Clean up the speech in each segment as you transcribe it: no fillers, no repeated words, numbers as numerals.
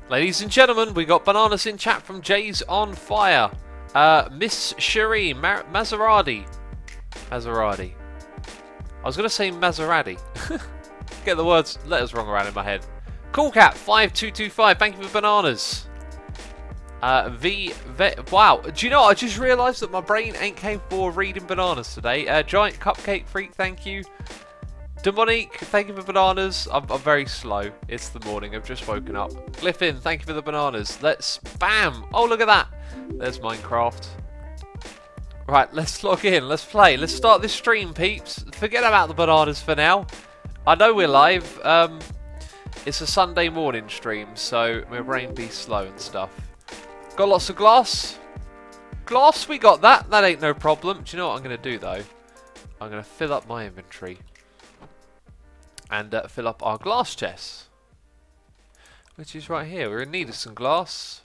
Ladies and gentlemen, we got bananas in chat from Jay's on fire. Miss Cherie, Maserati. I was going to say Maserati. Get the letters wrong around in my head. CoolCat5225, thank you for bananas. Wow, do you know what? I just realised that my brain ain't capable of reading bananas today. Giant Cupcake Freak, thank you. Demonique, thank you for bananas. I'm very slow. It's the morning. I've just woken up. Glyphin, thank you for the bananas. Let's bam. Oh, look at that. There's Minecraft. Right, let's log in. Let's play. Let's start this stream, peeps. Forget about the bananas for now. I know we're live. It's a Sunday morning stream, so my brain be slow and stuff. Got lots of glass. Glass, we got that. That ain't no problem. Do you know what I'm going to do, though? I'm going to fill up my inventory. And fill up our glass chests, which is right here. We're in need of some glass.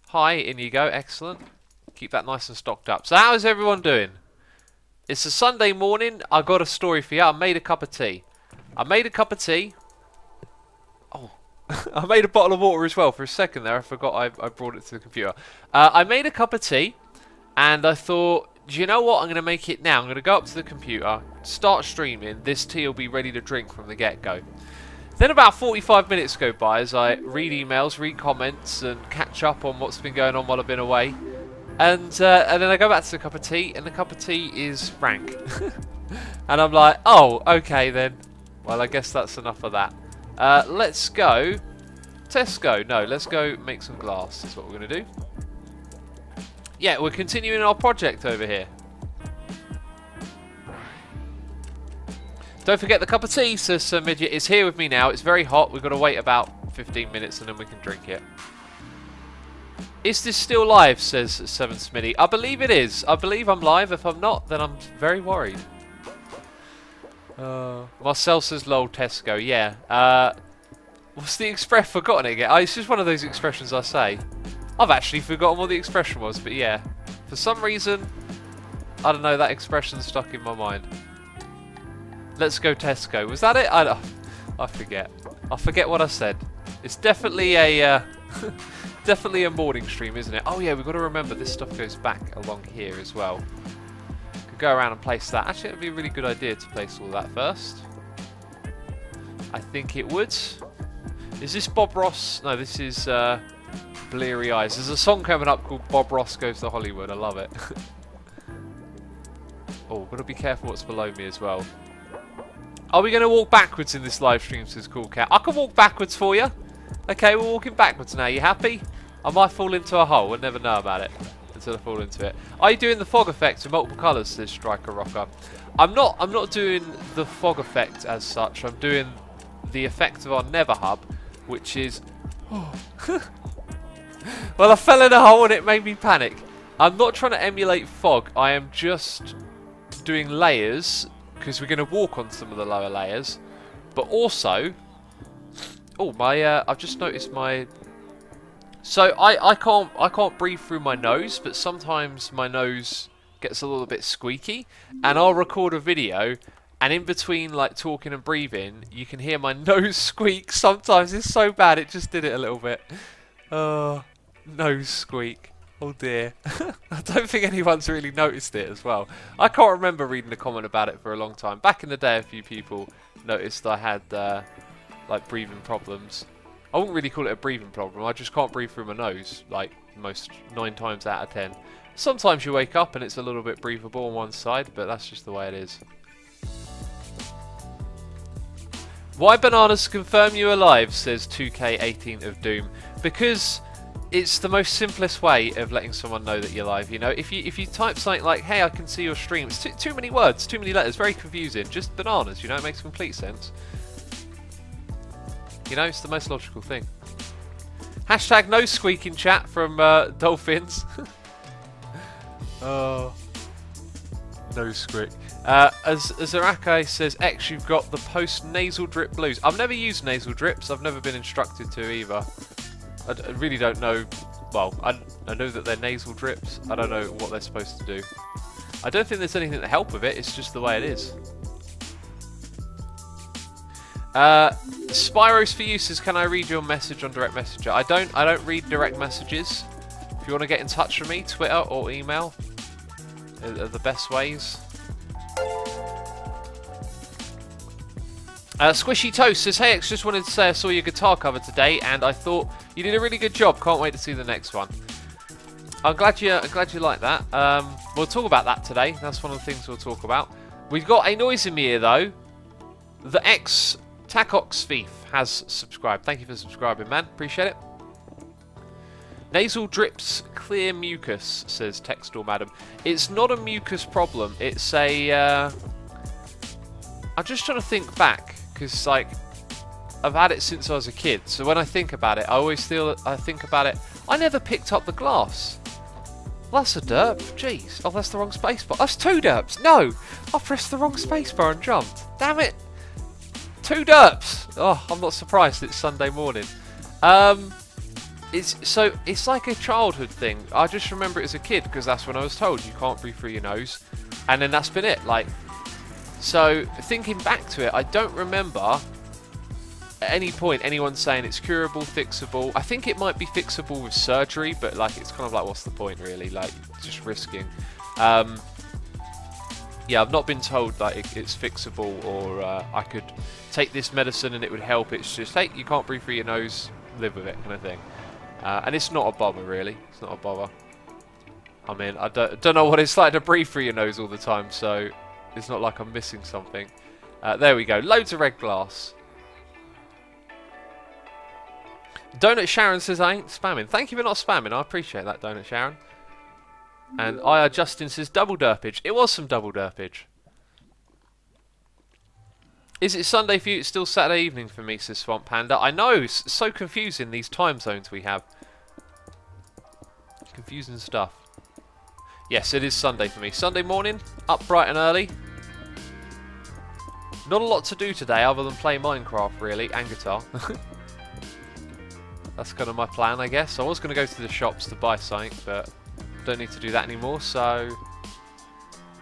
Hi, in you go. Excellent. Keep that nice and stocked up. So how is everyone doing? It's a Sunday morning. I got a story for you. I made a cup of tea. Oh, I made a bottle of water as well. For a second there, I forgot I brought it to the computer. I made a cup of tea, and I thought, do you know what? I'm going to make it now. I'm going to go up to the computer, start streaming. This tea will be ready to drink from the get-go. Then about 45 minutes go by as I read emails, read comments, and catch up on what's been going on while I've been away. And then I go back to the cup of tea, and the cup of tea is rank. And I'm like, oh, okay then. Well, I guess that's enough of that. Let's go Tesco. No, let's go make some glass. That's what we're going to do. Yeah, we're continuing our project over here. Don't forget the cup of tea, says Sir Midget. It's here with me now. It's very hot. We've got to wait about 15 minutes and then we can drink it. Is this still live, says Seven Smitty. I believe it is. I believe I'm live. If I'm not, then I'm very worried. Marcel says lol Tesco. Yeah. What's the expression? Forgotten it again. It's just one of those expressions I say. I've actually forgotten what the expression was, but yeah. For some reason, I don't know, that expression stuck in my mind. Let's go Tesco. Was that it? I forget. I forget what I said. It's definitely a definitely a morning stream, isn't it? Oh yeah, we've got to remember this stuff goes back along here as well. Could go around and place that. Actually, it would be a really good idea to place all that first. I think it would. Is this Bob Ross? No, this is Bleary Eyes. There's a song coming up called Bob Ross Goes to Hollywood. I love it. Oh, got to be careful what's below me as well. Are we going to walk backwards in this live stream, says Cool Cat? I can walk backwards for you. Okay, we're walking backwards now. You happy? I might fall into a hole. We'll never know about it until I fall into it. Are you doing the fog effect with multiple colours, says Striker Rocker? I'm not doing the fog effect as such. I'm doing the effect of our Nether hub, which is... Oh. Well, I fell in a hole and it made me panic. I'm not trying to emulate fog. I am just doing layers because we're going to walk on some of the lower layers. But also... Oh, I've just noticed my... So, I can't breathe through my nose, but sometimes my nose gets a little bit squeaky. And I'll record a video, and in between, like, talking and breathing, you can hear my nose squeak. Sometimes it's so bad, it just did it a little bit. Nose squeak. Oh dear. I don't think anyone's really noticed it as well. I can't remember reading a comment about it for a long time. Back in the day, a few people noticed I had like breathing problems. I wouldn't really call it a breathing problem. I just can't breathe through my nose, like most 9 times out of 10. Sometimes you wake up and it's a little bit breathable on one side, but that's just the way it is. Why bananas confirm you alive, says 2K18 of Doom. Because it's the most simplest way of letting someone know that you're live. You know, if you type something like, "Hey, I can see your stream," it's too many words, too many letters, very confusing. Just bananas, you know, it makes complete sense. You know, it's the most logical thing. Hashtag no squeaking chat from Dolphins. Oh, no squeak. As Zarake says, X, you've got the post-nasal drip blues. I've never used nasal drips. I've never been instructed to either. I really don't know. Well, I know that they're nasal drips. I don't know what they're supposed to do. I don't think there's anything to help with it. It's just the way it is. Spyros for use says, can I read your message on direct messenger? I don't read direct messages. If you want to get in touch with me, Twitter or email are the best ways. Squishy Toast says, hey X, just wanted to say I saw your guitar cover today and I thought you did a really good job. Can't wait to see the next one. I'm glad you like that. We'll talk about that today. That's one of the things we'll talk about. We've got a noise in me here though. The X Tacox Thief has subscribed. Thank you for subscribing, man. Appreciate it. Nasal drips clear mucus, says Textile Madam. It's not a mucus problem. It's a... I'm just trying to think back, because like I've had it since I was a kid. So when I think about it, I think about it. I never picked up the glass. Well, that's a derp. Jeez. Oh, that's the wrong spacebar. That's 2 derps. No, I pressed the wrong spacebar and jumped. Damn it. 2 derps. Oh, I'm not surprised. It's Sunday morning. It's like a childhood thing. I just remember it as a kid because that's when I was told you can't breathe through your nose, and then that's been it. Like, so thinking back to it, I don't remember at any point anyone saying it's curable, fixable. I think it might be fixable with surgery, but like it's kind of like, what's the point really? Like, just risking. Yeah, I've not been told that it's fixable or I could take this medicine and it would help. It's just, hey, you can't breathe through your nose, live with it kind of thing. And it's not a bother really. It's not a bother. I mean, I don't know what it's like to breathe through your nose all the time, so it's not like I'm missing something. There we go. Loads of red glass. Donut Sharon says I ain't spamming. Thank you for not spamming. I appreciate that, Donut Sharon. And IR Justin says double derpage. It was some double derpage. Is it Sunday for you? It's still Saturday evening for me, says Swamp Panda. I know, it's so confusing, these time zones we have. Confusing stuff. Yes, it is Sunday for me. Sunday morning, up bright and early. Not a lot to do today other than play Minecraft, really, and guitar. That's kind of my plan, I guess. I was going to go to the shops to buy something, but don't need to do that anymore, so...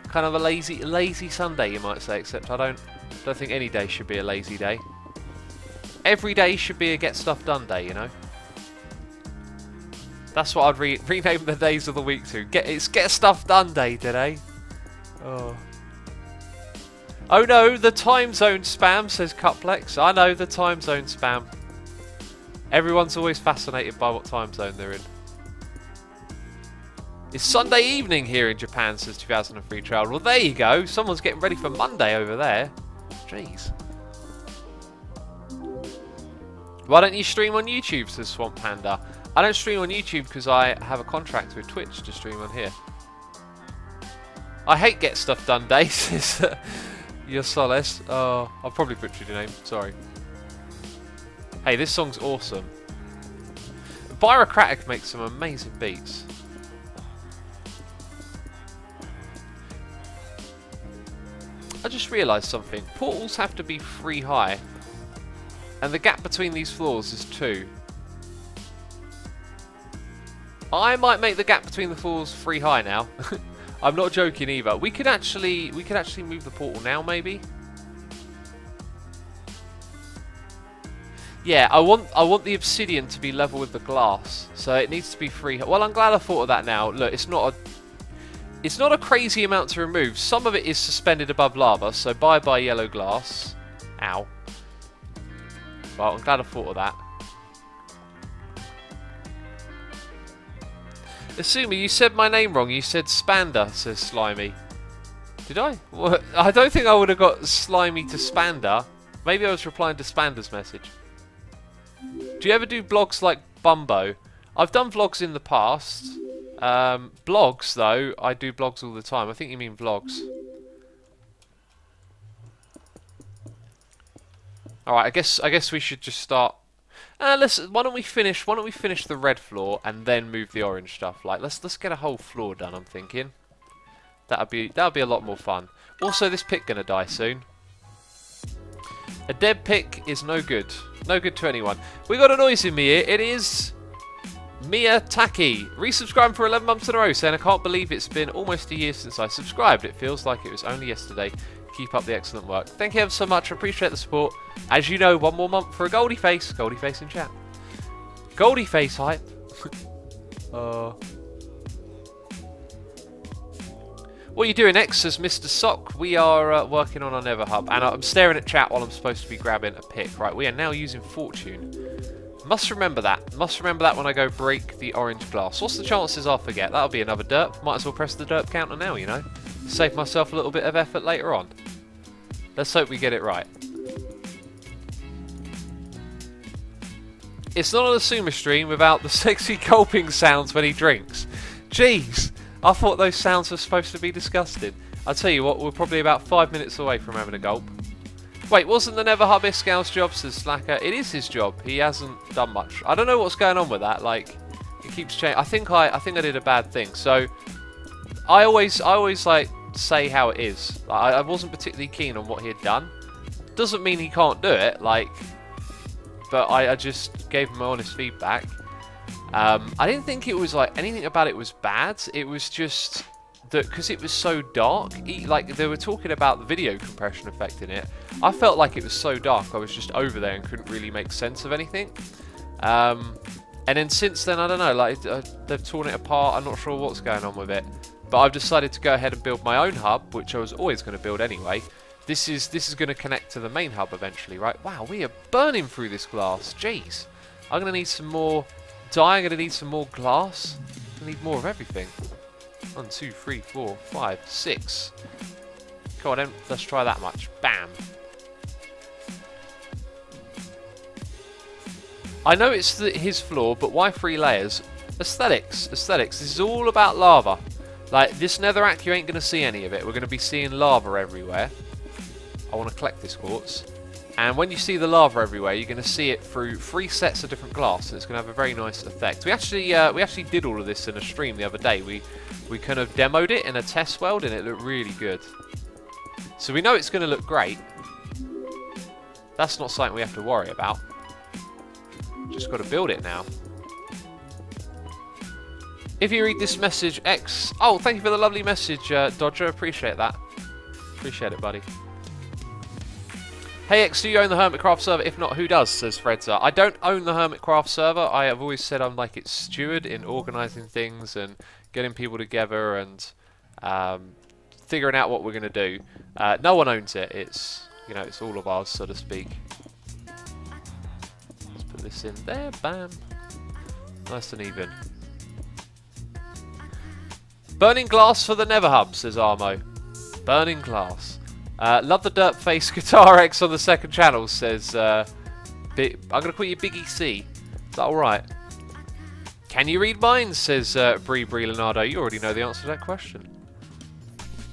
Kind of a lazy Sunday, you might say, except I don't think any day should be a lazy day. Every day should be a get stuff done day, you know. That's what I'd rename the days of the week to. It's get stuff done day today. Oh. Oh no, the time zone spam, says Cuplex. I know, the time zone spam. Everyone's always fascinated by what time zone they're in. It's Sunday evening here in Japan, says 2003 Trail. Well, there you go. Someone's getting ready for Monday over there. Jeez. Why don't you stream on YouTube, says Swamp Panda. I don't stream on YouTube because I have a contract with Twitch to stream on here. I hate get stuff done days, says your Solace. Oh, I'll probably butchered your name. Sorry. Hey, this song's awesome. Byrocratic makes some amazing beats. I just realised something. Portals have to be 3 high. And the gap between these floors is 2. I might make the gap between the floors 3 high now. I'm not joking either. We could actually move the portal now, maybe. Yeah, I want the obsidian to be level with the glass. So it needs to be 3 high. Well, I'm glad I thought of that now. Look, it's not a crazy amount to remove. Some of it is suspended above lava, so bye-bye yellow glass. Ow. Well, I'm glad I thought of that. Asumi, you said my name wrong. You said Spander, says Slimy. Did I? Well, I don't think I would have got Slimy to Spander. Maybe I was replying to Spander's message. Do you ever do vlogs like Bumbo? I've done vlogs in the past. Blogs, though, I do blogs all the time. I think you mean vlogs. Alright, I guess we should just start. Why don't we finish the red floor and then move the orange stuff? Like, let's get a whole floor done, I'm thinking. That'd be a lot more fun. Also, this pick gonna die soon. A dead pick is no good. No good to anyone. We got a noise in me here. It is Mia Taki, resubscribing for 11 months in a row, saying I can't believe it's been almost a year since I subscribed. It feels like it was only yesterday. Keep up the excellent work. Thank you ever so much. I appreciate the support. As you know, one more month for a Goldie Face. Goldie Face in chat. Goldie Face hype. What are you doing next, says Mr. Sock? We are working on our Nether hub, and I'm staring at chat while I'm supposed to be grabbing a pick. Right, we are now using Fortune. Must remember that. Must remember that when I go break the orange glass. What's the chances I forget? That'll be another derp. Might as well press the derp counter now, you know. Save myself a little bit of effort later on. Let's hope we get it right. It's not on a Sumo stream without the sexy gulping sounds when he drinks. Jeez, I thought those sounds were supposed to be disgusting. I'll tell you what, we're probably about 5 minutes away from having a gulp. Wait, wasn't the Nether hub Iscal's job, says Slacker? It is his job. He hasn't done much. I don't know what's going on with that. Like, it keeps changing. I think I did a bad thing. So, I always like say how it is. I wasn't particularly keen on what he had done. Doesn't mean he can't do it. Like, but I just gave him my honest feedback. I didn't think it was like anything about it was bad. It was just that because it was so dark, like they were talking about the video compression effect in it. I felt like it was so dark I was just over there and couldn't really make sense of anything. And then since then, I don't know, like they've torn it apart. I'm not sure what's going on with it, but I've decided to go ahead and build my own hub, which I was always going to build anyway. This is going to connect to the main hub eventually, right? Wow, we are burning through this glass. Jeez, I'm going to need some more dye. I'm going to need some more glass. I need more of everything. 1, 2, 3, 4, 5, 6. Come on then, let's try that much. Bam. I know it's his floor, but why 3 layers? Aesthetics. Aesthetics. This is all about lava. Like, this netherrack, you ain't going to see any of it. We're going to be seeing lava everywhere. I want to collect this quartz. And when you see the lava everywhere, you're going to see it through 3 sets of different glass, and it's going to have a very nice effect. We actually did all of this in a stream the other day. We kind of demoed it in a test world, and it looked really good. So we know it's going to look great. That's not something we have to worry about. Just got to build it now. If you read this message, X... Oh, thank you for the lovely message, Dodger. Appreciate that. Appreciate it, buddy. Hey X, do you own the Hermitcraft server? If not, who does? Says Fredza. I don't own the Hermitcraft server. I have always said I'm like its steward in organising things and getting people together and figuring out what we're going to do. No one owns it. It's, you know, it's all of ours, so to speak. Let's put this in there. Bam. Nice and even. Burning glass for the Nether hub, says Armo. Burning glass. Love the Dirt Face Guitar X on the second channel, says I'm going to call you Big EC. Is that alright? Can you read minds, says Bree Leonardo. You already know the answer to that question.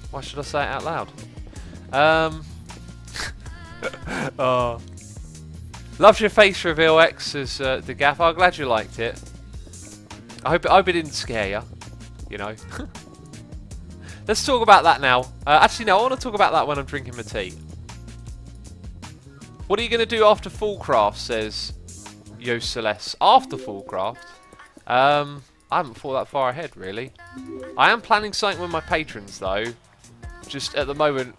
Why should I say it out loud? Oh. Loves your face reveal, X, says the gaff. I'm glad you liked it. I hope it didn't scare you. You know. Let's talk about that now. Actually, no, I want to talk about that when I'm drinking my tea. What are you going to do after Fullcraft, says Yo Celeste. After Fullcraft? I haven't thought that far ahead, really. I am planning something with my patrons, though. Just at the moment,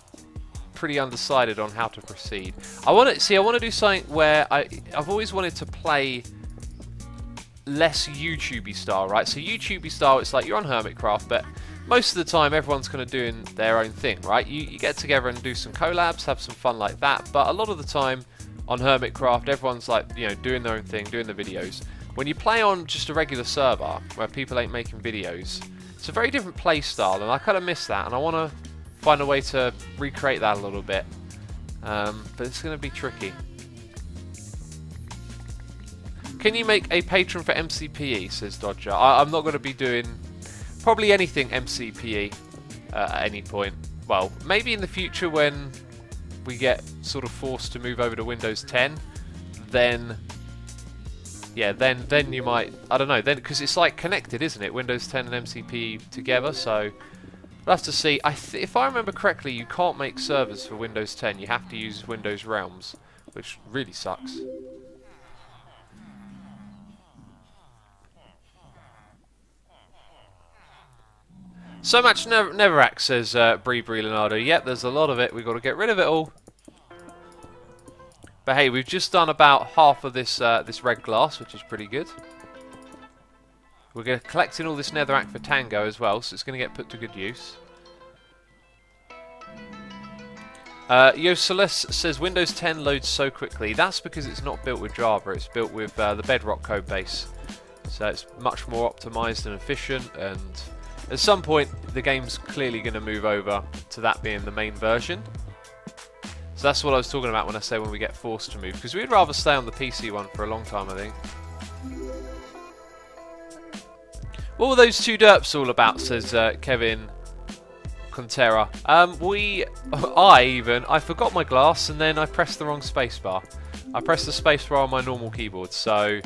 pretty undecided on how to proceed. I want to do something where I've always wanted to play less YouTubey style, right? So YouTubey style, it's like you're on Hermitcraft, but most of the time everyone's kind of doing their own thing, right? You get together and do some collabs, have some fun like that, but a lot of the time on Hermitcraft everyone's like, you know, doing their own thing, doing the videos. When you play on just a regular server where people ain't making videos, it's a very different play style, and I kind of miss that, and I want to find a way to recreate that a little bit, but it's going to be tricky. Can you make a patron for MCPE, says Dodger. I'm not going to be doing probably anything MCPE at any point. Well, maybe in the future when we get sort of forced to move over to Windows 10, then yeah, then you might, I don't know, then because it's like connected, isn't it? Windows 10 and MCPE together, so we'll have to see. If I remember correctly, you can't make servers for Windows 10. You have to use Windows Realms, which really sucks. So much Neverac, says Bree Leonardo. Yep, there's a lot of it. We've got to get rid of it all. But hey, we've just done about half of this this red glass, which is pretty good. We're collecting all this Netherrack for Tango as well, so it's going to get put to good use. Yo Celeste says Windows 10 loads so quickly. That's because it's not built with Java, it's built with the Bedrock code base. So it's much more optimized and efficient, and at some point the game's clearly going to move over to that being the main version. So that's what I was talking about when I say when we get forced to move, because we'd rather stay on the PC one for a long time, I think. What were those two derps all about, says Kevin Contera. I forgot my glass and then I pressed the wrong spacebar. I pressed the spacebar on my normal keyboard, so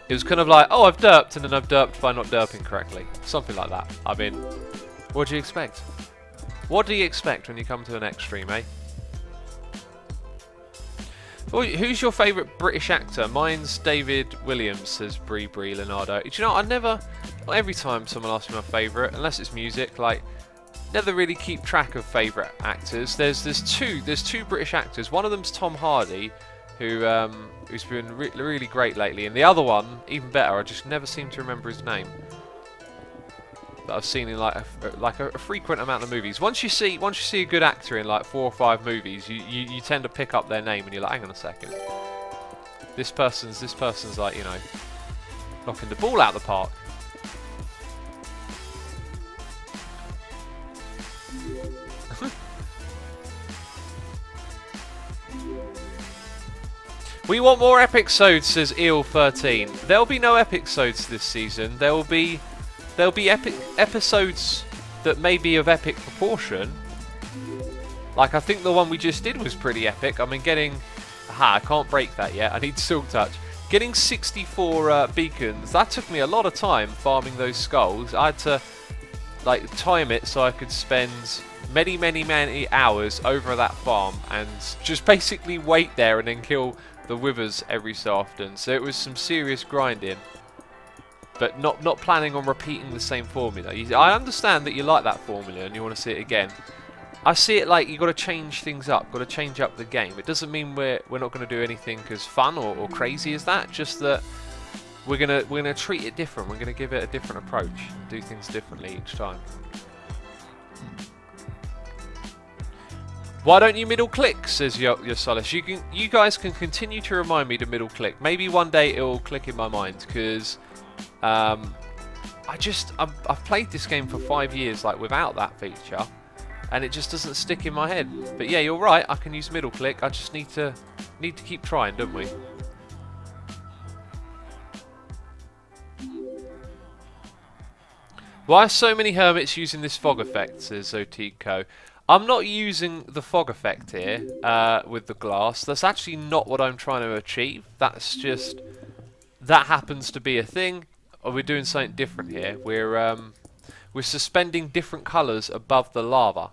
it was kind of like, oh, I've derped, and then I've derped by not derping correctly. Something like that. I mean, what do you expect? What do you expect when you come to an X stream, eh? Who's your favourite British actor? Mine's David Williams, says Bree Leonardo. Do you know, I never, every time someone asks me my favourite, unless it's music, like, never really keep track of favourite actors. There's two British actors. One of them's Tom Hardy, who's been really great lately, and the other one, even better, I just never seem to remember his name. That I've seen in like a frequent amount of movies. Once you see a good actor in like 4 or 5 movies, you tend to pick up their name and you're like, hang on a second, this person's like, you know, knocking the ball out of the park. We want more episodes, says Eel13. There'll be no episodes this season. There'll be episodes that may be of epic proportion. Like, I think the one we just did was pretty epic. I mean, I can't break that yet. I need Silk Touch. Getting 64 beacons, that took me a lot of time farming those skulls. I had to, like, time it so I could spend many hours over that farm and just basically wait there and then kill the withers every so often. So it was some serious grinding. But not planning on repeating the same formula. I understand that you like that formula and you want to see it again. I see it like you've got to change things up, got to change up the game. It doesn't mean we're not going to do anything as fun or crazy as that. Just that we're gonna treat it different. We're gonna give it a different approach and do things differently each time. Why don't you middle click, says Yosalis. You guys can continue to remind me to middle click. Maybe one day it'll click in my mind, because I've played this game for 5 years like without that feature, and it just doesn't stick in my head. But yeah, you're right, I can use middle click. I just need to keep trying, don't we? Why are so many hermits using this fog effect, says Zotico. I'm not using the fog effect here with the glass. That's actually not what I'm trying to achieve. That's just, that happens to be a thing. Or we're doing something different here. We're suspending different colours above the lava.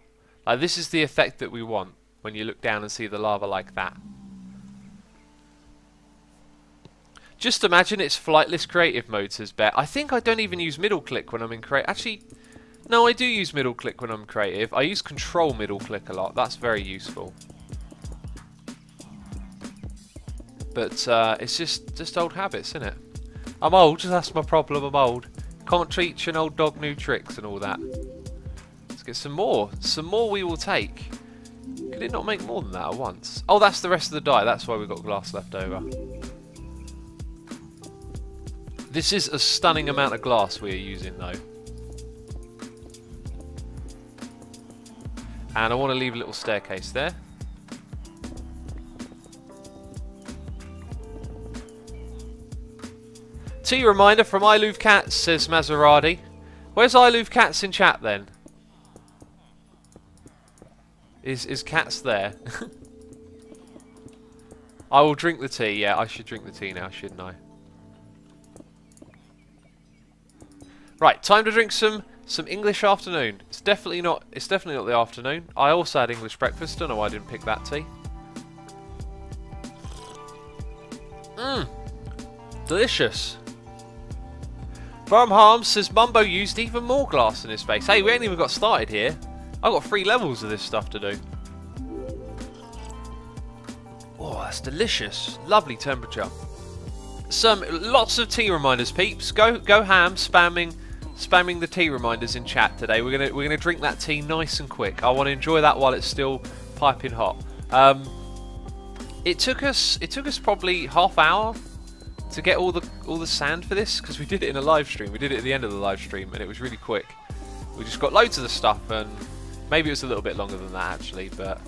Like, this is the effect that we want when you look down and see the lava like that. Just imagine it's flightless creative mode, says Bet. I think I don't even use middle click when I'm in creative. Actually, no, I do use middle click when I'm creative. I use control middle click a lot. That's very useful. But it's just old habits, isn't it? I'm old, that's my problem, I'm old. Can't teach an old dog new tricks and all that. Let's get some more. Some more we will take. Could it not make more than that at once? Oh, that's the rest of the dye. That's why we've got glass left over. This is a stunning amount of glass we are using, though. And I want to leave a little staircase there. T reminder from iLove Cats, says Maserati. Where's iLove Cats in chat then? Is Cats there? I will drink the tea. Yeah, I should drink the tea now, shouldn't I? Right, time to drink some English afternoon. It's definitely not the afternoon. I also had English breakfast. Don't know why I didn't pick that tea. Delicious. Brum Harms says Mumbo used even more glass in his base. Hey, we ain't even got started here. I've got 3 levels of this stuff to do. Oh, that's delicious. Lovely temperature. Lots of tea reminders, peeps. Go ham, spamming the tea reminders in chat today. We're gonna drink that tea nice and quick. I want to enjoy that while it's still piping hot. It took us probably half hour to get all the sand for this, because we did it in a live stream. We did it at the end of the live stream, and it was really quick. We just got loads of the stuff, and maybe it was a little bit longer than that actually, but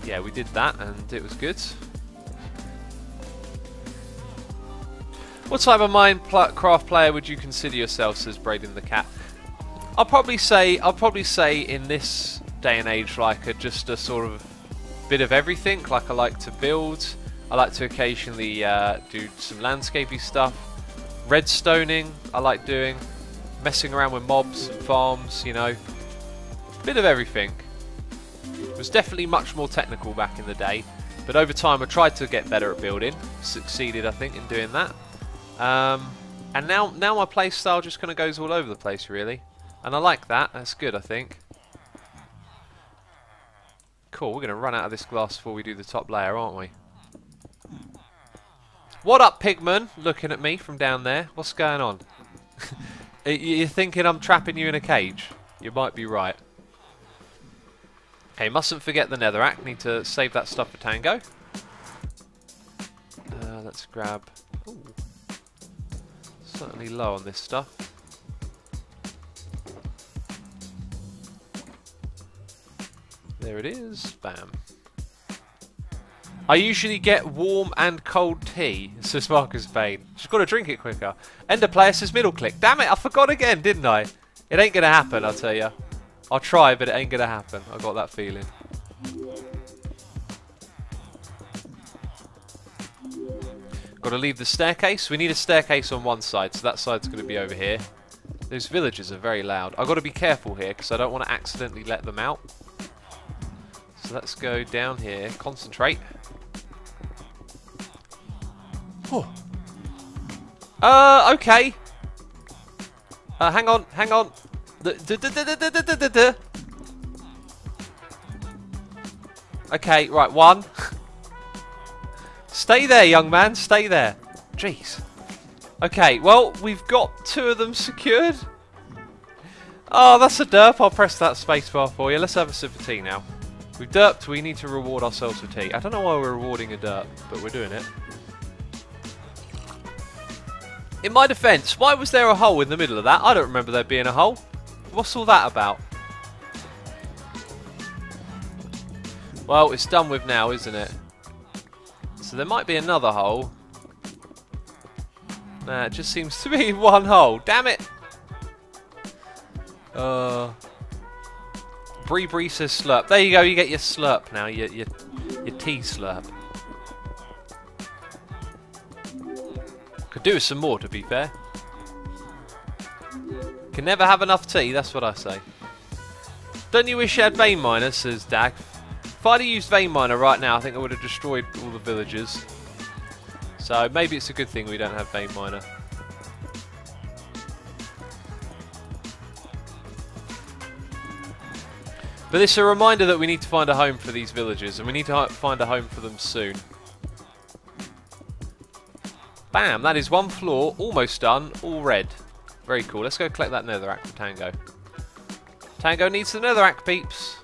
yeah, we did that, and it was good. What type of Minecraft player would you consider yourself, says Braden the Cat? I'll probably say in this day and age, like just a sort of bit of everything. Like I like to build, I like to occasionally do some landscapey stuff. Redstoning, I like doing. Messing around with mobs and farms, you know. Bit of everything. It was definitely much more technical back in the day, but over time I tried to get better at building. Succeeded, I think, in doing that. And now my play style just kind of goes all over the place, really, and I like that. That's good, I think. Cool. We're gonna run out of this glass before we do the top layer, aren't we? What up, Pigman? Looking at me from down there. What's going on? You're thinking I'm trapping you in a cage? You might be right. Okay, mustn't forget the netherrack. Need to save that stuff for Tango. Let's grab. Ooh. Certainly low on this stuff. There it is. Bam. I usually get warm and cold tea, says Marcus Payne. Just got to drink it quicker. Ender Player says middle click. Damn it, I forgot again, didn't I? It ain't going to happen, I'll tell you. I'll try, but it ain't going to happen. I got that feeling. Got to leave the staircase. We need a staircase on one side, so that side's going to be over here. Those villagers are very loud. I've got to be careful here, because I don't want to accidentally let them out. So let's go down here. Concentrate. Oh. Okay. Hang on. Okay, right, 1. Stay there, young man, stay there. Jeez. Okay, well, we've got 2 of them secured. Oh, that's a derp. I'll press that spacebar for you. Let's have a sip of tea now. We've derped, we need to reward ourselves with tea. I don't know why we're rewarding a derp, but we're doing it. In my defence, why was there a hole in the middle of that? I don't remember there being a hole. What's all that about? Well, it's done with now, isn't it? So there might be another hole. Nah, it just seems to be 1 hole. Damn it! Bree says slurp. There you go, you get your slurp now, your tea slurp. Could do with some more, to be fair. Can never have enough tea, that's what I say. Don't you wish you had vein miner, says Dag. If I'd have used vein miner right now, I think I would have destroyed all the villagers. So maybe it's a good thing we don't have vein miner. But it's a reminder that we need to find a home for these villagers, and we need to find a home for them soon. Bam, that is 1 floor, almost done, all red. Very cool. Let's go collect that netherrack for Tango. Tango needs the netherrack, peeps.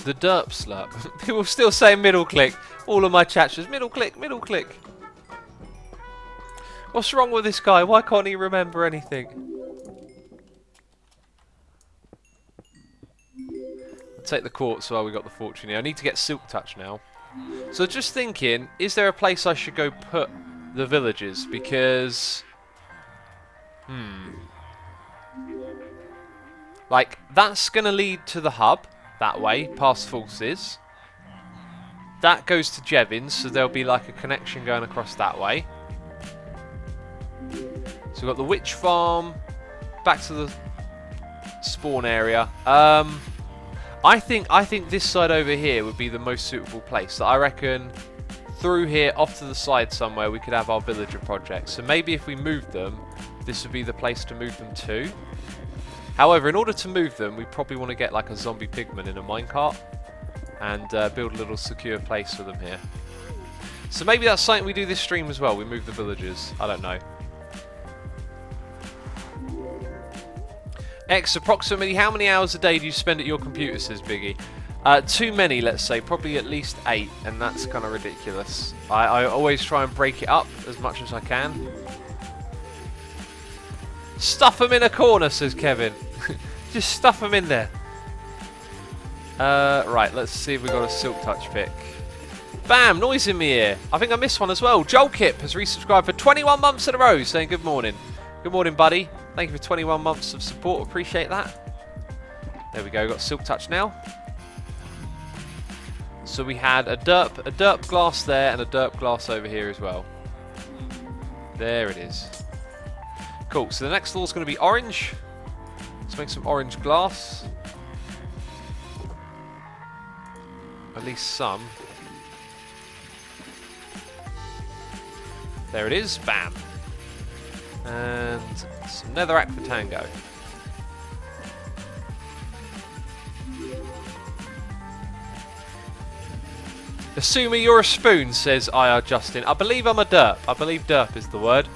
The derp slurp. People still say middle click. All of my chat says middle click, middle click. What's wrong with this guy? Why can't he remember anything? I'll take the quartz while we got the fortune here. I need to get silk touch now. So just thinking, is there a place I should go put the villagers? Because... like, that's going to lead to the hub. That way, past Forces. That goes to Jevons, so there'll be like a connection going across that way. So we've got the witch farm, back to the spawn area. I I think this side over here would be the most suitable place. I reckon through here, off to the side somewhere, we could have our villager projects. So maybe if we moved them, this would be the place to move them to. However, in order to move them, we probably want to get like a zombie pigman in a minecart and build a little secure place for them here. So maybe that's something we do this stream as well. We move the villagers. I don't know. X, approximately how many hours a day do you spend at your computer, says Biggie? Too many, let's say. Probably at least 8, and that's kind of ridiculous. I always try and break it up as much as I can. Stuff them in a corner, says Kevin. Just stuff them in there. Right, let's see if we got a silk touch pick. Bam, noise in my ear. I think I missed one as well. Joel Kip has resubscribed for 21 months in a row, saying good morning. Good morning, buddy. Thank you for 21 months of support. Appreciate that. There we go. Got silk touch now. So we had a derp glass there and a derp glass over here as well. There it is. Cool. So the next floor is going to be orange. Let's make some orange glass. At least some. There it is. Bam. And some netherrack for Tango. Assuming you're a spoon, says IR Justin. I believe I'm a derp. I believe derp is the word.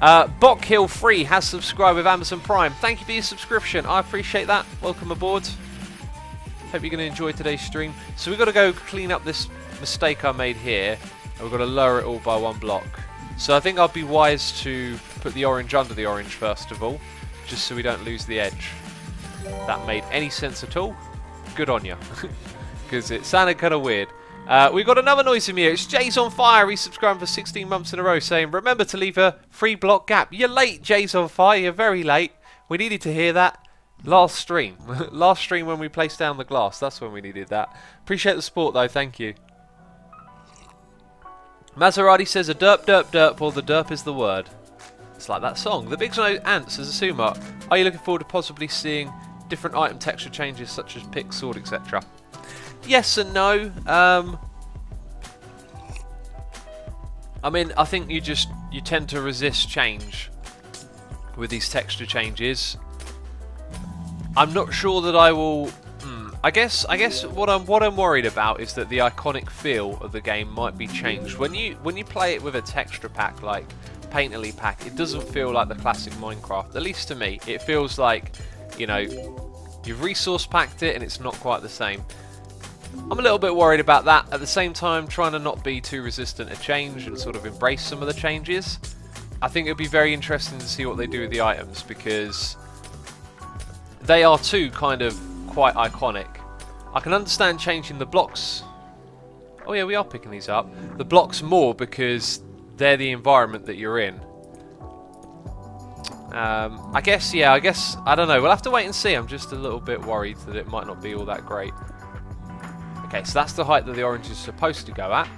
Bokhill3 has subscribed with Amazon Prime. Thank you for your subscription. I appreciate that. Welcome aboard. Hope you're going to enjoy today's stream. So we've got to go clean up this mistake I made here. And we've got to lower it all by 1 block. So I think I'd be wise to put the orange under the orange first of all. Just so we don't lose the edge. If that made any sense at all, good on you. Because it sounded kind of weird. We've got another noise in here. It's Jay's on Fire. He's subscribed for 16 months in a row saying, remember to leave a 3 block gap. You're late, Jay's on Fire. You're very late. We needed to hear that last stream. Last stream when we placed down the glass. That's when we needed that. Appreciate the support though. Thank you. Maserati says a derp, derp, derp, or the derp is the word. It's like that song. The Big Snow Ants as a sumo. Are you looking forward to possibly seeing different item texture changes such as pick, sword, etc.? Yes and no. I mean, I think you tend to resist change with these texture changes. I'm not sure that I will. I guess what I'm worried about is that the iconic feel of the game might be changed when you play it with a texture pack like Painterly pack. It doesn't feel like the classic Minecraft. At least to me, it feels like, you know, you've resource packed it and it's not quite the same. I'm a little bit worried about that. At the same time, trying to not be too resistant to change and sort of embrace some of the changes. I think it would be very interesting to see what they do with the items, because they are too kind of quite iconic. I can understand changing the blocks. Oh yeah, we are picking these up. The blocks more because they're the environment that you're in. I guess, I don't know. We'll have to wait and see. I'm just a little bit worried that it might not be all that great. Okay, so that's the height that the orange is supposed to go at.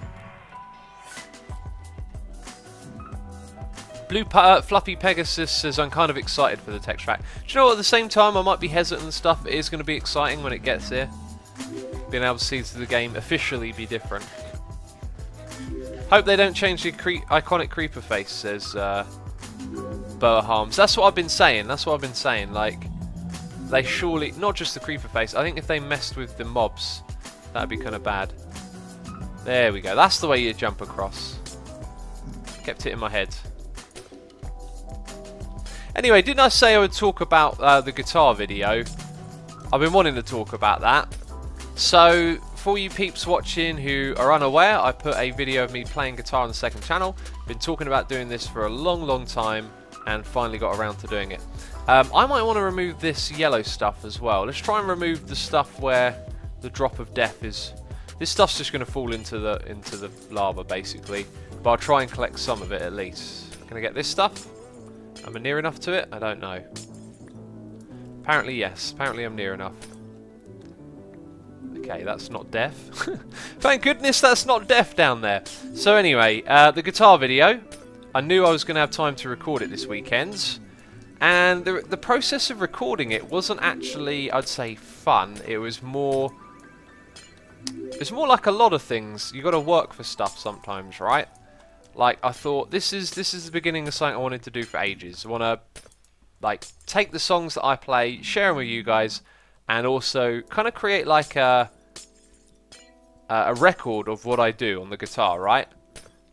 Blue Fluffy Pegasus says, I'm kind of excited for the text track. Do you know what, at the same time I might be hesitant and stuff. It is going to be exciting when it gets here. Being able to see the game officially be different. Hope they don't change the iconic creeper face, says Boa Harms. That's what I've been saying. Like, they surely, not just the creeper face, I think if they messed with the mobs, that'd be kind of bad. There we go. That's the way you jump across. Kept it in my head. Anyway, didn't I say I would talk about the guitar video? I've been wanting to talk about that. So, for you peeps watching who are unaware, I put a video of me playing guitar on the second channel. Been talking about doing this for a long time and finally got around to doing it. I might want to remove this yellow stuff as well. Let's try and remove the stuff where the drop of death is. This stuff's just going to fall into the lava basically, but I'll try and collect some of it at least. Can I get this stuff? Am I near enough to it? I don't know. Apparently yes. Apparently I'm near enough. Okay, that's not death. Thank goodness that's not death down there. So anyway, the guitar video. I knew I was going to have time to record it this weekend. And the process of recording it wasn't actually, I'd say, fun. It was more like a lot of things. You got to work for stuff sometimes, right? Like, I thought, this is the beginning of something I wanted to do for ages. I want to, like, take the songs that I play, share them with you guys, and also kind of create like a record of what I do on the guitar, right?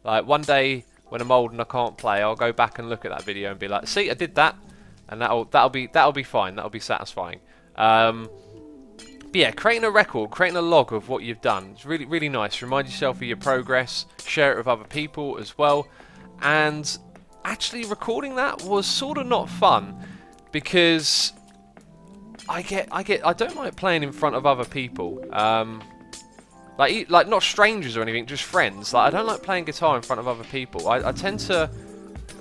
Like, one day when I'm old and I can't play, I'll go back and look at that video and be like, see, I did that, and that'll be fine. That'll be satisfying. But yeah, creating a record, creating a log of what you've done, it's really, really nice. Remind yourself of your progress, share it with other people as well. And actually recording that was sort of not fun, because I don't like playing in front of other people. Like not strangers or anything, just friends. Like, I don't like playing guitar in front of other people. I tend to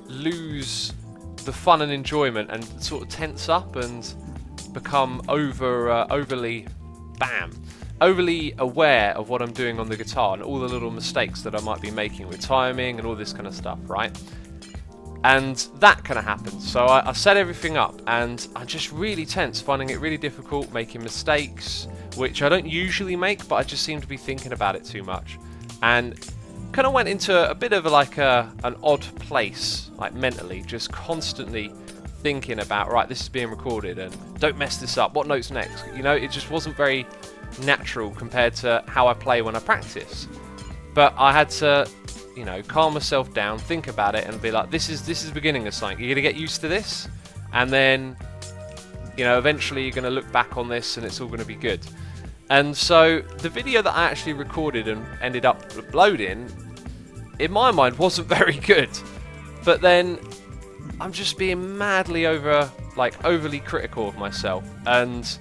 lose the fun and enjoyment and sort of tense up and become overly aware of what I'm doing on the guitar and all the little mistakes that I might be making with timing and all this kind of stuff, right? And that kind of happened. So I set everything up, and I'm just really tense, finding it really difficult, making mistakes, which I don't usually make, but I just seem to be thinking about it too much. And kind of went into a bit of an odd place, like mentally, just constantly thinking about, right, this is being recorded, and don't mess this up, what note's next? You know, it just wasn't very natural compared to how I play when I practice. But I had to, you know, calm myself down, think about it, and be like, this is the beginning of something. You're gonna get used to this, and then, you know, eventually you're gonna look back on this and it's all gonna be good. And so the video that I actually recorded and ended up uploading, in my mind, wasn't very good. But then I'm just being madly overly critical of myself, and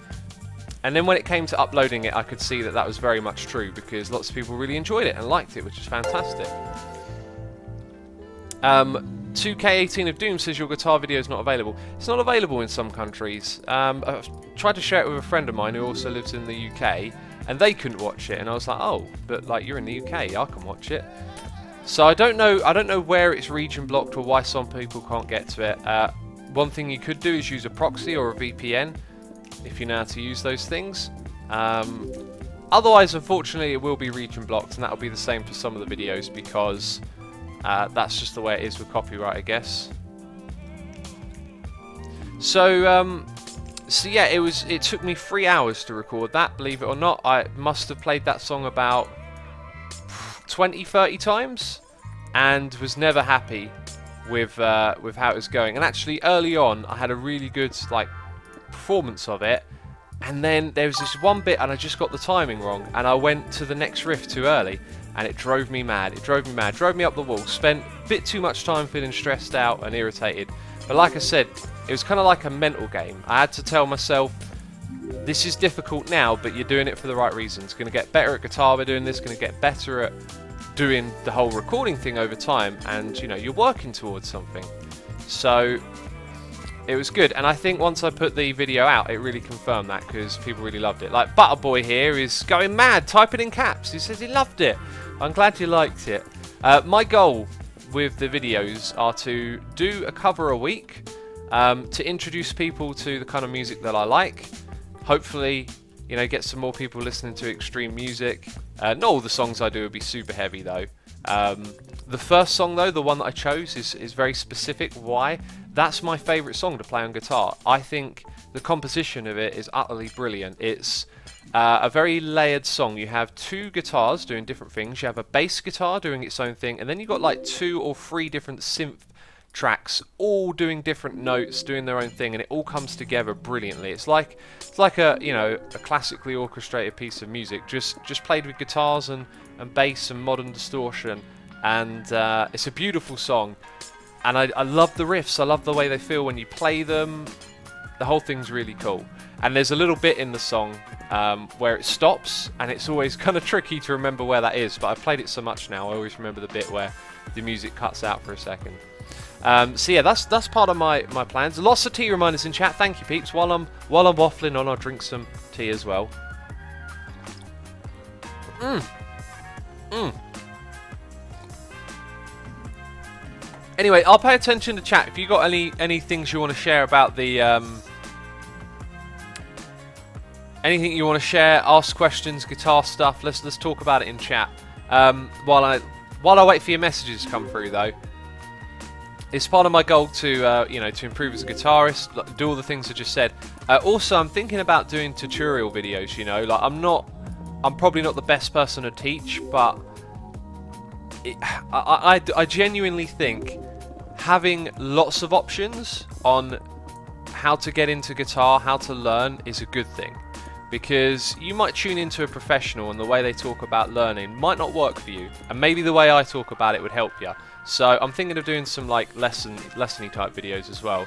then when it came to uploading it, I could see that was very much true, because lots of people really enjoyed it and liked it, which is fantastic. 2K18 of Doom says your guitar video is not available. It's not available in some countries. I've tried to share it with a friend of mine who also lives in the UK, and they couldn't watch it, and I was like, oh, but like, you're in the UK, I can watch it. So I don't know where it's region blocked or why some people can't get to it. One thing you could do is use a proxy or a VPN, if you know how to use those things. Otherwise, unfortunately, it will be region blocked, and that'll be the same for some of the videos, because that's just the way it is with copyright, I guess. So yeah, it took me 3 hours to record that, believe it or not. I must have played that song about 20-30 times, and was never happy with how it was going. And actually, early on, I had a really good performance of it, and then there was this one bit, and I just got the timing wrong, and I went to the next riff too early, and it drove me mad. It drove me mad, drove me up the wall. Spent a bit too much time feeling stressed out and irritated. But like I said, it was kind of like a mental game. I had to tell myself, this is difficult now, but you're doing it for the right reasons. Going to get better at guitar by doing this, going to get better at doing the whole recording thing over time, and you know, you're working towards something. So it was good, and I think once I put the video out, it really confirmed that, because people really loved it. Like Butterboy here is going mad, typing in caps. He says he loved it. I'm glad you liked it. My goal with the videos are to do a cover a week, to introduce people to the kind of music that I like. Hopefully, you know, get some more people listening to extreme music. Not all the songs I do will be super heavy though. The first song though, the one that I chose, is very specific. Why? That's my favourite song to play on guitar. I think the composition of it is utterly brilliant. It's a very layered song. You have two guitars doing different things. You have a bass guitar doing its own thing, and then you've got like 2 or 3 different synth tracks, all doing different notes, doing their own thing, and it all comes together brilliantly. It's like a, you know, a classically orchestrated piece of music, just played with guitars and bass and modern distortion, and it's a beautiful song. And I love the riffs. I love the way they feel when you play them. The whole thing's really cool. And there's a little bit in the song where it stops, and it's always kind of tricky to remember where that is, but I've played it so much now, I always remember the bit where the music cuts out for a second. So yeah, that's part of my plans. Lots of tea reminders in chat. Thank you, peeps. While I'm waffling on, I'll drink some tea as well. Anyway, I'll pay attention to chat. If you got any things you want to share about the anything you want to share, ask questions, guitar stuff. Let's talk about it in chat. While I wait for your messages to come through, though, it's part of my goal to you know, to improve as a guitarist, do all the things I just said. Also, I'm thinking about doing tutorial videos. You know, like I'm probably not the best person to teach, but I genuinely think having lots of options on how to get into guitar, how to learn, is a good thing. Because you might tune into a professional and the way they talk about learning might not work for you. And maybe the way I talk about it would help you. So I'm thinking of doing some like lesson-y type videos as well.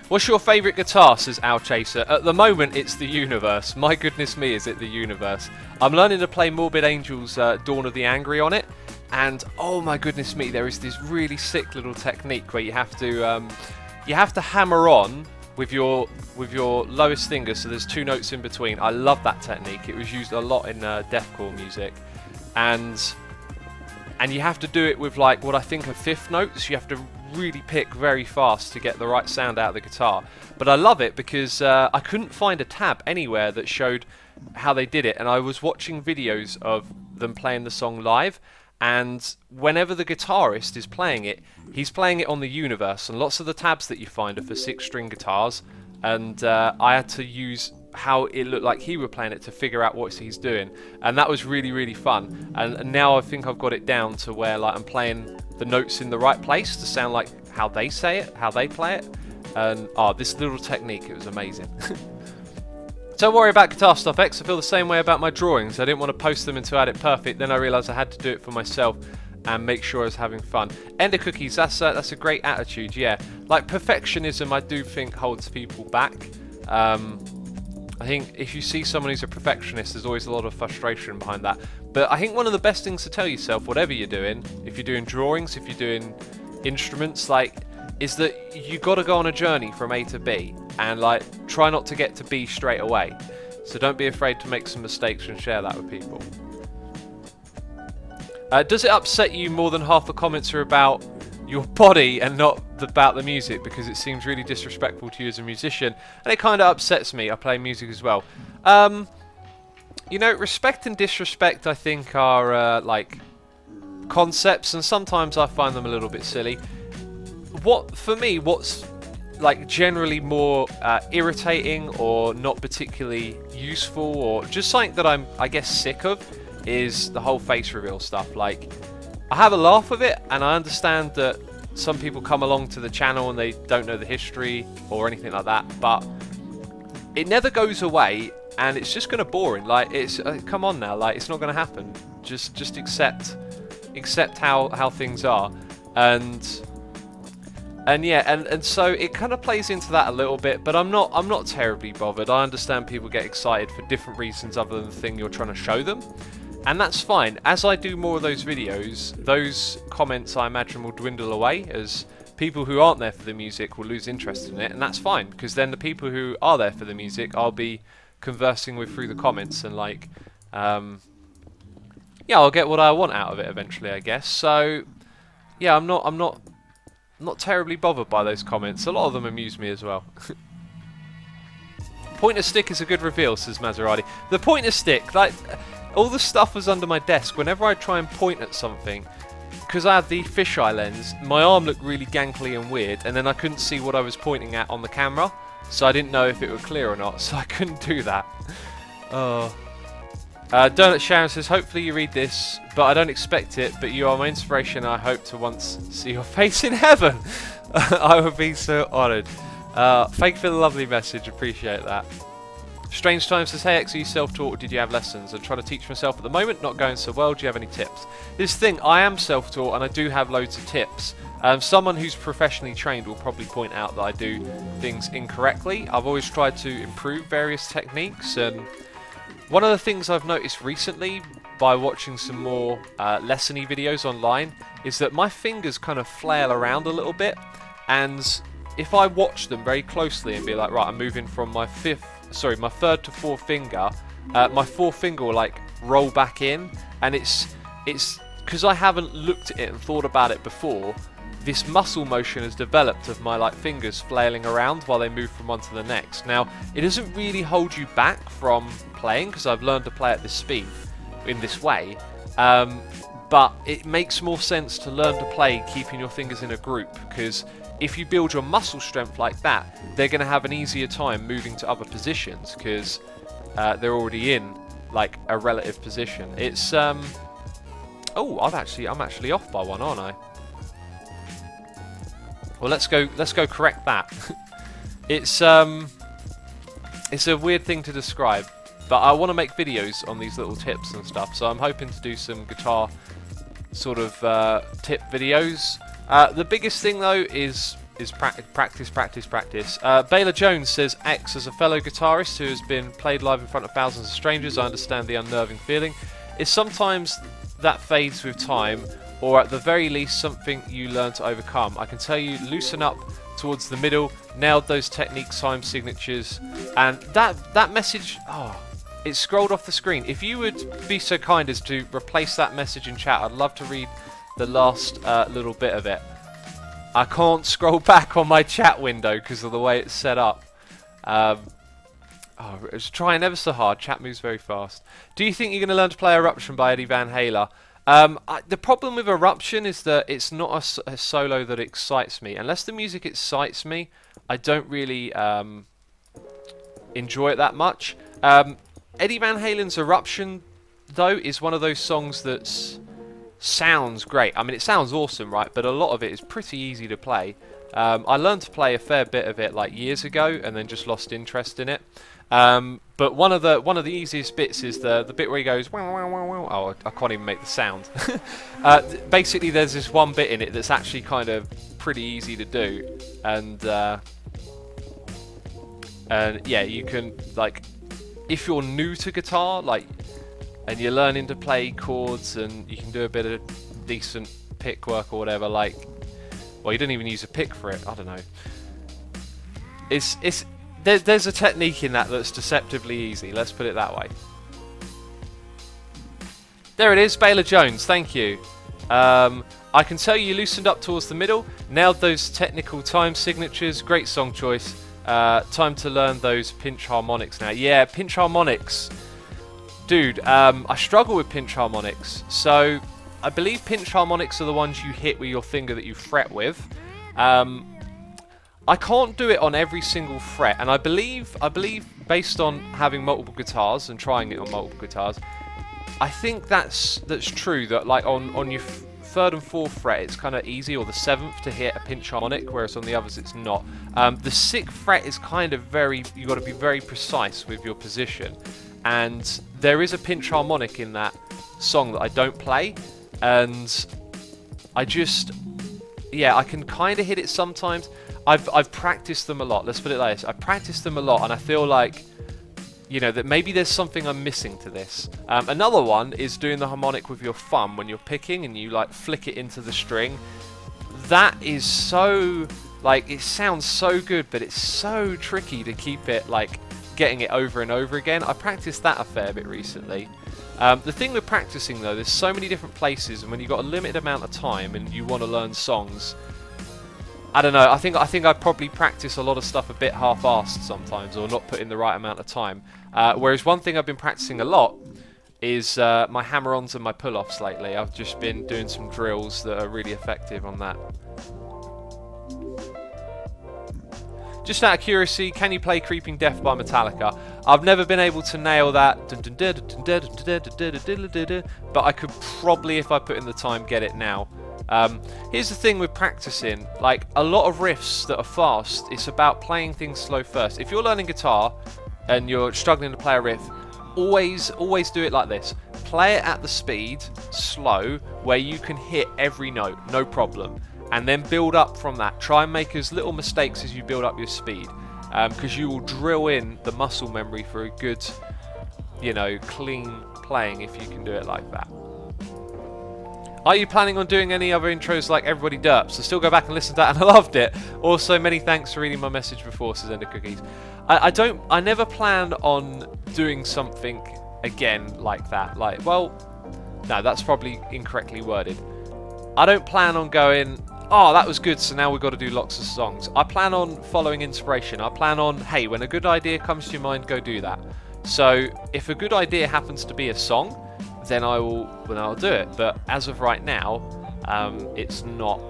What's your favourite guitar, says Owl Chaser? At the moment, it's the Universe. My goodness me, is it the Universe. I'm learning to play Morbid Angel's Dawn of the Angry on it. And oh my goodness me, there is this really sick little technique where you have to hammer on with your lowest finger, so there's 2 notes in between. I love that technique. It was used a lot in deathcore music, and you have to do it with like what I think are 5th notes. You have to really pick very fast to get the right sound out of the guitar. But I love it because I couldn't find a tab anywhere that showed how they did it, and I was watching videos of them playing the song live. And whenever the guitarist is playing it, he's playing it on the Universe, and lots of the tabs that you find are for 6-string guitars. And I had to use how it looked like he were playing it to figure out what he's doing, and that was really, really fun. And now I think I've got it down to where like I'm playing the notes in the right place to sound like how they say it, how they play it. And this little technique, it was amazing. Don't worry about guitar stuff, X. I feel the same way about my drawings. I didn't want to post them until I had it perfect. Then I realised I had to do it for myself and make sure I was having fun. Ender cookies, that's a great attitude, yeah. Like perfectionism, I do think holds people back. I think if you see someone who's a perfectionist, there's always a lot of frustration behind that. But I think one of the best things to tell yourself, whatever you're doing, if you're doing drawings, if you're doing instruments, like, is that you got to go on a journey from A to B, and like try not to get to B straight away. So don't be afraid to make some mistakes and share that with people. Does it upset you more than half the comments are about your body and not about the music, because it seems really disrespectful to you as a musician? And it kind of upsets me. I play music as well. You know, respect and disrespect, I think, are like concepts, and sometimes I find them a little bit silly. For me, what's like generally more irritating or not particularly useful, or just something that I'm, I guess, sick of, is the whole face reveal stuff. Like, I have a laugh of it, and I understand that some people come along to the channel and they don't know the history or anything like that, but it never goes away, and it's just gonna boring. Like, it's come on now, like, it's not gonna happen. Just accept how things are, and yeah, and so it kind of plays into that a little bit, but I'm not terribly bothered. I understand people get excited for different reasons other than the thing you're trying to show them, and that's fine. As I do more of those videos, those comments, I imagine, will dwindle away, as people who aren't there for the music will lose interest in it, and that's fine, because then the people who are there for the music, I'll be conversing with through the comments, and like, yeah, I'll get what I want out of it eventually, I guess. So yeah, I'm not terribly bothered by those comments. A lot of them amuse me as well. Pointer stick is a good reveal, says Maserati. The pointer stick, like, all the stuff was under my desk. Whenever I try and point at something, because I have the fisheye lens, my arm looked really gankly and weird, and then I couldn't see what I was pointing at on the camera, so I didn't know if it was clear or not, so I couldn't do that. Oh. Donut Sharon says, hopefully you read this, but I don't expect it, but you are my inspiration, and I hope to once see your face in heaven. I would be so honoured. Thank you for the lovely message, appreciate that. Strange Time says, hey X, are you self-taught or did you have lessons? I'm trying to teach myself at the moment, not going so well, do you have any tips? This thing, I am self-taught and I do have loads of tips. Someone who's professionally trained will probably point out that I do things incorrectly. I've always tried to improve various techniques, and one of the things I've noticed recently by watching some more lesson-y videos online is that my fingers kind of flail around a little bit, and if I watch them very closely and be like, right, I'm moving from my third to fourth finger, my fourth finger will like roll back in, and it's because I haven't looked at it and thought about it before, this muscle motion has developed of my like fingers flailing around while they move from one to the next. Now, it doesn't really hold you back from playing because I've learned to play at this speed in this way, but it makes more sense to learn to play keeping your fingers in a group, because if you build your muscle strength like that, they're going to have an easier time moving to other positions because they're already in like a relative position. It's oh, I'm actually off by one, aren't I? Well, let's go correct that. It's a weird thing to describe, but I want to make videos on these little tips and stuff, so I'm hoping to do some guitar sort of tip videos. The biggest thing though is practice. Baylor Jones says, X, as a fellow guitarist who has been played live in front of thousands of strangers, I understand the unnerving feeling. Is sometimes that fades with time, or at the very least something you learn to overcome. I can tell you, loosen up towards the middle, nailed those techniques, time signatures, and that message, oh, it scrolled off the screen. If you would be so kind as to replace that message in chat, I'd love to read the last little bit of it. I can't scroll back on my chat window because of the way it's set up. Oh, it's trying ever so hard. Chat moves very fast. Do you think you're going to learn to play Eruption by Eddie Van Halen? The problem with Eruption is that it's not a solo that excites me. Unless the music excites me, I don't really enjoy it that much. Eddie Van Halen's Eruption, though, is one of those songs that sounds great. I mean, it sounds awesome, right? But a lot of it is pretty easy to play. I learned to play a fair bit of it like years ago, and then just lost interest in it. But one of the easiest bits is the bit where he goes, wow, wow, wow, wow. Oh, I can't even make the sound. Basically, there's this one bit in it that's actually kind of pretty easy to do, and yeah, you can, like, if you're new to guitar, like, and you're learning to play chords, and you can do a bit of decent pick work or whatever, like, well, you don't even use a pick for it. I don't know. There's a technique in that that's deceptively easy. Let's put it that way. There it is, Baylor Jones. Thank you. I can tell you loosened up towards the middle, nailed those technical time signatures. Great song choice. Time to learn those pinch harmonics now. Yeah, pinch harmonics. Dude, I struggle with pinch harmonics. So, I believe pinch harmonics are the ones you hit with your finger that you fret with. I can't do it on every single fret, and I believe based on having multiple guitars and trying it on multiple guitars, I think that's true, that like on your third and fourth fret it's kind of easy, or the seventh, to hit a pinch harmonic, whereas on the others it's not. The sixth fret is kind of you got to be very precise with your position, and there is a pinch harmonic in that song that I don't play, and I can kind of hit it sometimes. I've practiced them a lot. Let's put it like this. I practiced them a lot, and I feel like, you know, that maybe there's something I'm missing to this. Another one is doing the harmonic with your thumb when you're picking and you like flick it into the string. That is so, like, it sounds so good, but it's so tricky to keep it, like, getting it over and over again. I practiced that a fair bit recently. The thing with practicing, though, there's so many different places, and when you've got a limited amount of time and you want to learn songs, I don't know, I think I probably practice a lot of stuff a bit half-assed sometimes, or not put in the right amount of time. Whereas one thing I've been practicing a lot is my hammer-ons and my pull-offs lately. I've just been doing some drills that are really effective on that. Just out of curiosity, can you play Creeping Death by Metallica? I've never been able to nail that, but I could probably, if I put in the time, get it now. Here's the thing with practicing, like a lot of riffs that are fast, it's about playing things slow first. If you're learning guitar and you're struggling to play a riff, always do it like this. Play it at the speed, slow, where you can hit every note, no problem. And then build up from that. Try and make as little mistakes as you build up your speed, because you will drill in the muscle memory for a good, you know, clean playing if you can do it like that. Are you planning on doing any other intros like Everybody Derps? So still go back and listen to that, and I loved it. Also, many thanks for reading my message before, says Ender Cookies. I never plan on doing something again like that. Like, well, No, that's probably incorrectly worded. I don't plan on going, oh, that was good, so now we've got to do lots of songs. I plan on following inspiration. I plan on, hey, when a good idea comes to your mind, go do that. So if a good idea happens to be a song, then I'll do it. But as of right now, it's not.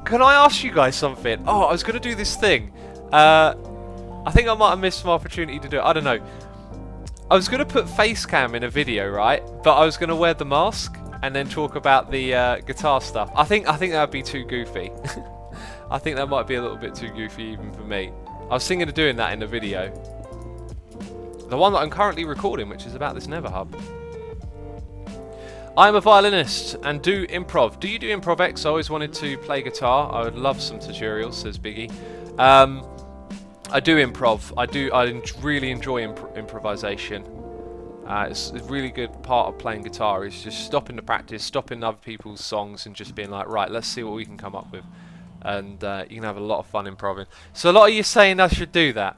Can I ask you guys something? Oh, I was going to do this thing. I think I might have missed my opportunity to do it. I don't know. I was going to put face cam in a video, right? But I was going to wear the mask and then talk about the guitar stuff. I think that would be too goofy. I think that might be a little bit too goofy even for me. I was thinking of doing that in the video. The one that I'm currently recording, which is about this Nether hub. I'm a violinist and do improv. Do you do improv, X? I always wanted to play guitar. I would love some tutorials, says Biggie. I do improv. I really enjoy improvisation. It's a really good part of playing guitar is just stopping to practice, stopping other people's songs and just being like, right, let's see what we can come up with. And you can have a lot of fun improving. So a lot of you saying I should do that.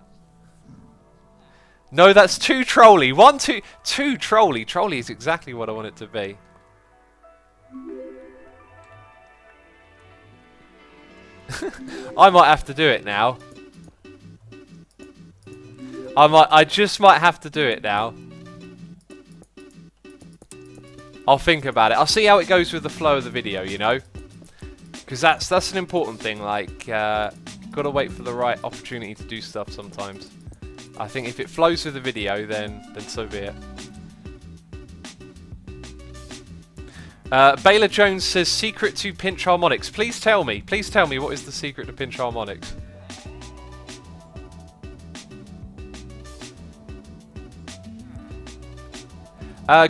No, that's too trolly. Too trolly. Trolly is exactly what I want it to be. I might have to do it now. I just might have to do it now. I'll think about it. I'll see how it goes with the flow of the video, you know? Because that's an important thing. Like, gotta wait for the right opportunity to do stuff sometimes. I think if it flows with the video, then so be it. Baylor Jones says, secret to pinch harmonics. Please tell me what is the secret to pinch harmonics?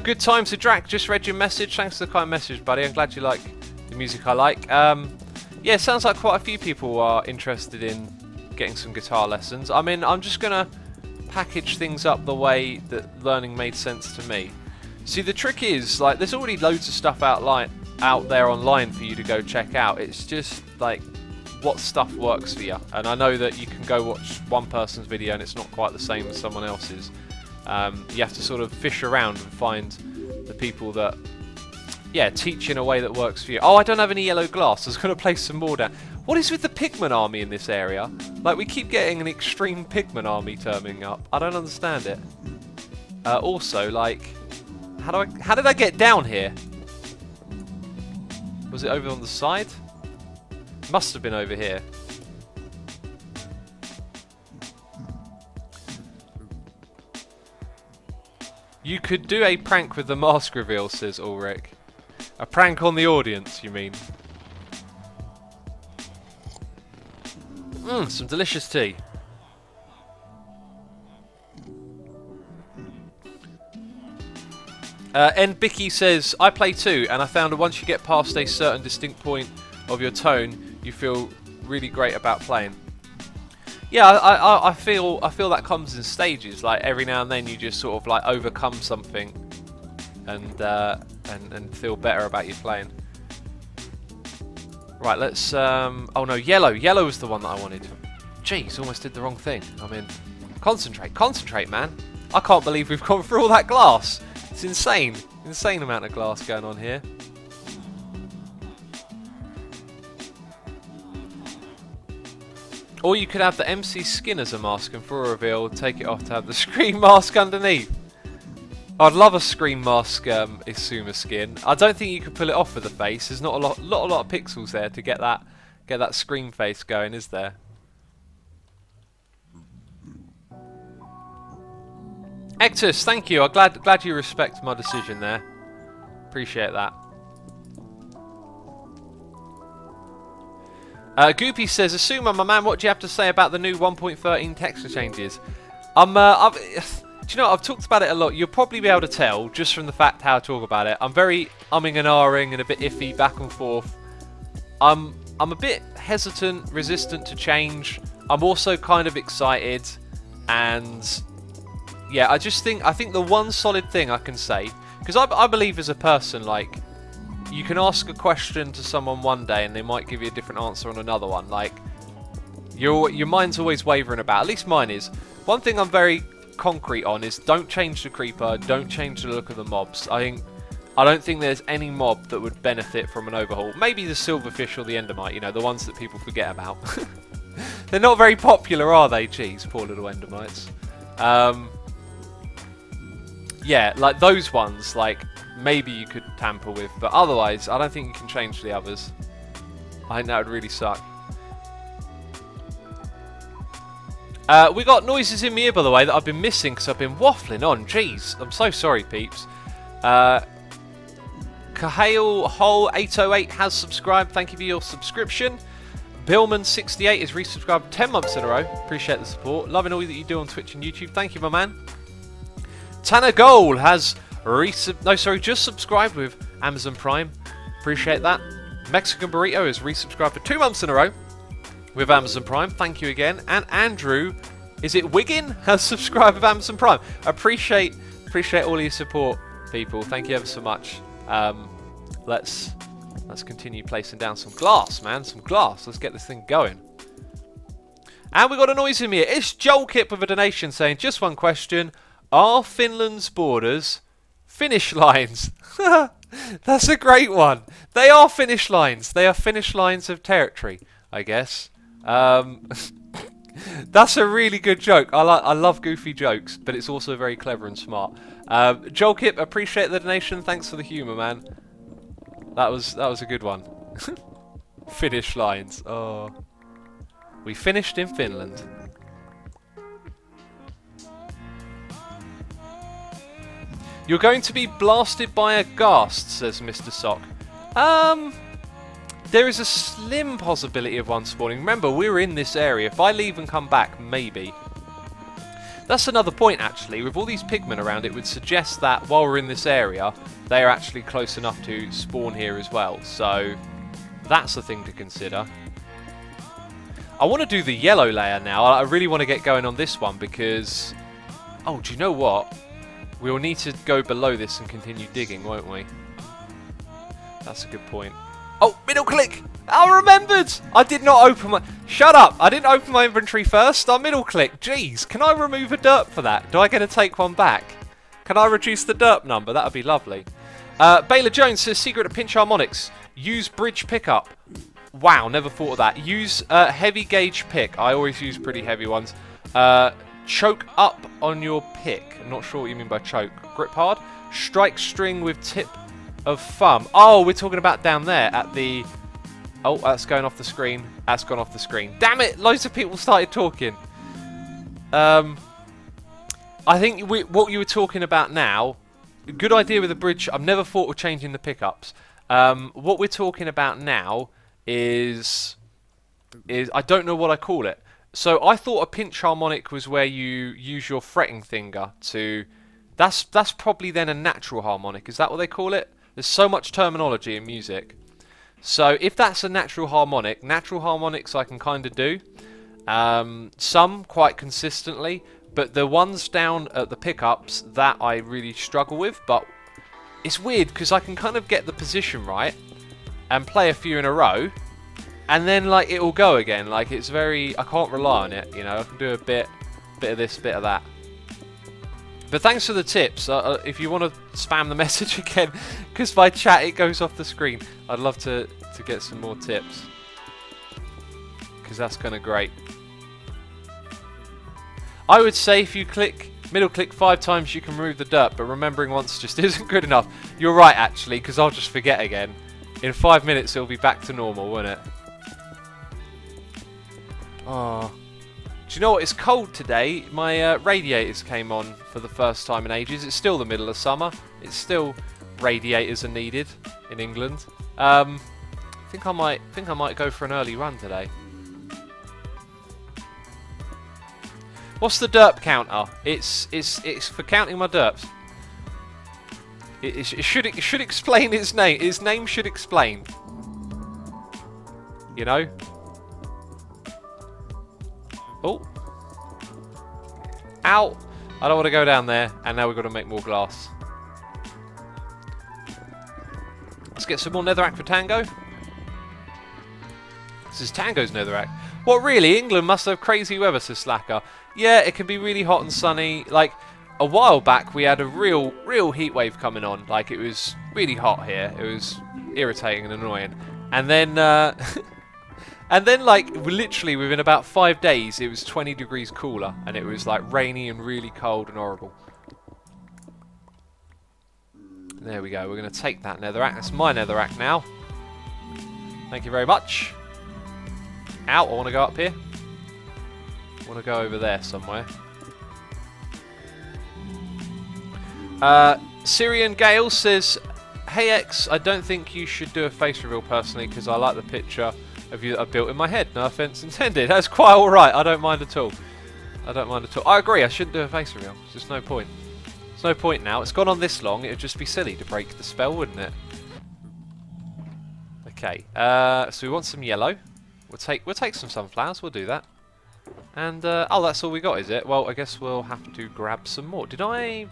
Good times to Drac, just read your message. Thanks for the kind message, buddy. I'm glad you like the music I like. Yeah, it sounds like quite a few people are interested in getting some guitar lessons. I mean, I'm just gonna package things up the way that learning made sense to me. See, the trick is, like, there's already loads of stuff out there online for you to go check out. It's just, like, what stuff works for you. And I know that you can go watch one person's video and it's not quite the same as someone else's. You have to sort of fish around and find the people that, yeah, teach in a way that works for you. Oh, I don't have any yellow glass. I was going to place some more down. What is with the pigman army in this area? Like, we keep getting an extreme pigman army turning up. I don't understand it. Also, like, how did I get down here? Was it over on the side? Must have been over here. You could do a prank with the mask reveal, says Ulrich. A prank on the audience, you mean? Some delicious tea. Bicky says, I play too, and I found that once you get past a certain distinct point of your tone, you feel really great about playing. Yeah, I feel that comes in stages. Like, every now and then you just sort of like overcome something and feel better about your playing. Right, let's oh no, yellow. Yellow was the one that I wanted. Jeez, almost did the wrong thing. I mean, concentrate, man. I can't believe we've gone through all that glass. It's insane. Insane amount of glass going on here. Or you could have the MC skin as a mask, and for a reveal, take it off to have the screen mask underneath. I'd love a screen mask Isuma skin. I don't think you could pull it off with the face. There's not a lot of pixels there to get that screen face going, is there? Ectus, thank you. I'm glad you respect my decision there. Appreciate that. Goopy says, Asuma, my man, what do you have to say about the new 1.13 texture changes? Do you know, I've talked about it a lot. You'll probably be able to tell just from the fact how I talk about it. I'm very umming and ahhing and a bit iffy back and forth. I'm a bit hesitant, resistant to change. I'm also kind of excited, and yeah, I think the one solid thing I can say, because I believe as a person, like, you can ask a question to someone one day and they might give you a different answer on another one. Like, your mind's always wavering about. At least mine is. One thing I'm very concrete on is don't change the creeper, don't change the look of the mobs. I think I don't think there's any mob that would benefit from an overhaul. Maybe the silverfish or the endermite, you know, the ones that people forget about. They're not very popular, are they? Jeez, poor little endermites. Yeah, like those ones, like maybe you could tamper with, but otherwise, I don't think you can change the others. I think that would really suck. We got noises in my ear, by the way, that I've been missing because I've been waffling on. Jeez, I'm so sorry, peeps. Kahale Hole 808 has subscribed. Thank you for your subscription. Billman68 is resubscribed 10 months in a row. Appreciate the support. Loving all that you do on Twitch and YouTube. Thank you, my man. Tanner Goal has just subscribed with Amazon Prime. Appreciate that. Mexican Burrito has resubscribed for 2 months in a row with Amazon Prime. Thank you again. And Andrew, is it Wiggin, has subscribed with Amazon Prime. Appreciate all your support, people. Thank you ever so much. Let's continue placing down some glass, man. Some glass. Let's get this thing going. And we got a noise in here. It's Joel Kip with a donation saying, just one question. Are Finland's borders finish lines? That's a great one. They are finish lines. They are finish lines of territory, I guess. That's a really good joke. I love goofy jokes, but it's also very clever and smart. Joel Kip, appreciate the donation. Thanks for the humour, man. That was a good one. Finish lines. Oh, we finished in Finland. You're going to be blasted by a ghast, says Mr. Sock. There is a slim possibility of one spawning. Remember, we're in this area. If I leave and come back, maybe. That's another point, actually. With all these pigmen around, it would suggest that while we're in this area, they are actually close enough to spawn here as well. So, that's a thing to consider. I want to do the yellow layer now. I really want to get going on this one because... Oh, do you know what? We'll need to go below this and continue digging, won't we? That's a good point. Oh, middle click! I remembered! I did not open my... Shut up! I didn't open my inventory first. I middle click. Jeez, can I remove a derp for that? Do I get to take one back? Can I reduce the derp number? That would be lovely. Baylor Jones says, secret of pinch harmonics. Use bridge pickup. Wow, never thought of that. Use heavy gauge pick. I always use pretty heavy ones. Choke up on your pick. I'm not sure what you mean by choke. Grip hard. Strike string with tip of thumb. Oh, we're talking about down there at the... Oh, that's going off the screen. That's gone off the screen. Damn it! Loads of people started talking. I think what you were talking about now, good idea with the bridge. I've never thought of changing the pickups. What we're talking about now is I don't know what I call it. So I thought a pinch harmonic was where you use your fretting finger to... That's probably then a natural harmonic. Is that what they call it? There's so much terminology in music. So if that's a natural harmonics I can kind of do. Some quite consistently. But the ones down at the pickups, that I really struggle with. But it's weird because I can kind of get the position right and play a few in a row. And then, like, it'll go again. Like, it's very... I can't rely on it, you know. I can do a bit of this, bit of that. But thanks for the tips. If you want to spam the message again, because by chat it goes off the screen. I'd love to get some more tips. Because that's kind of great. I would say if you middle click 5 times, you can remove the dirt. But remembering once just isn't good enough. You're right, actually, because I'll just forget again. In 5 minutes, it'll be back to normal, won't it? Oh, do you know what? It's cold today. My radiators came on for the first time in ages. It's still the middle of summer. It's still radiators are needed in England. I think I might go for an early run today. What's the derp counter? It's for counting my derps. It should explain its name. Its name should explain. You know. Oh. Ow. I don't want to go down there. And now we've got to make more glass. Let's get some more netherrack for Tango. This is Tango's netherrack. What, really? England must have crazy weather, says Slacker. Yeah, it can be really hot and sunny. Like, a while back we had a real heat wave coming on. Like, it was really hot here. It was irritating and annoying. And then and then, like, literally within about 5 days it was 20 degrees cooler, and it was like rainy and really cold and horrible. There we go. We're going to take that netherrack. That's my netherrack now. Thank you very much. Ow, I want to go up here. I want to go over there somewhere. Syrian Gale says, "Hey X, I don't think you should do a face reveal personally because I like the picture of you that I built in my head. No offense intended." That's quite alright. I don't mind at all. I don't mind at all. I agree. I shouldn't do a face reveal. There's just no point. There's no point now. It's gone on this long. It would just be silly to break the spell, wouldn't it? Okay. So we want some yellow. We'll take some sunflowers. We'll do that. And oh, that's all we got, is it? Well, I guess we'll have to grab some more. Did I?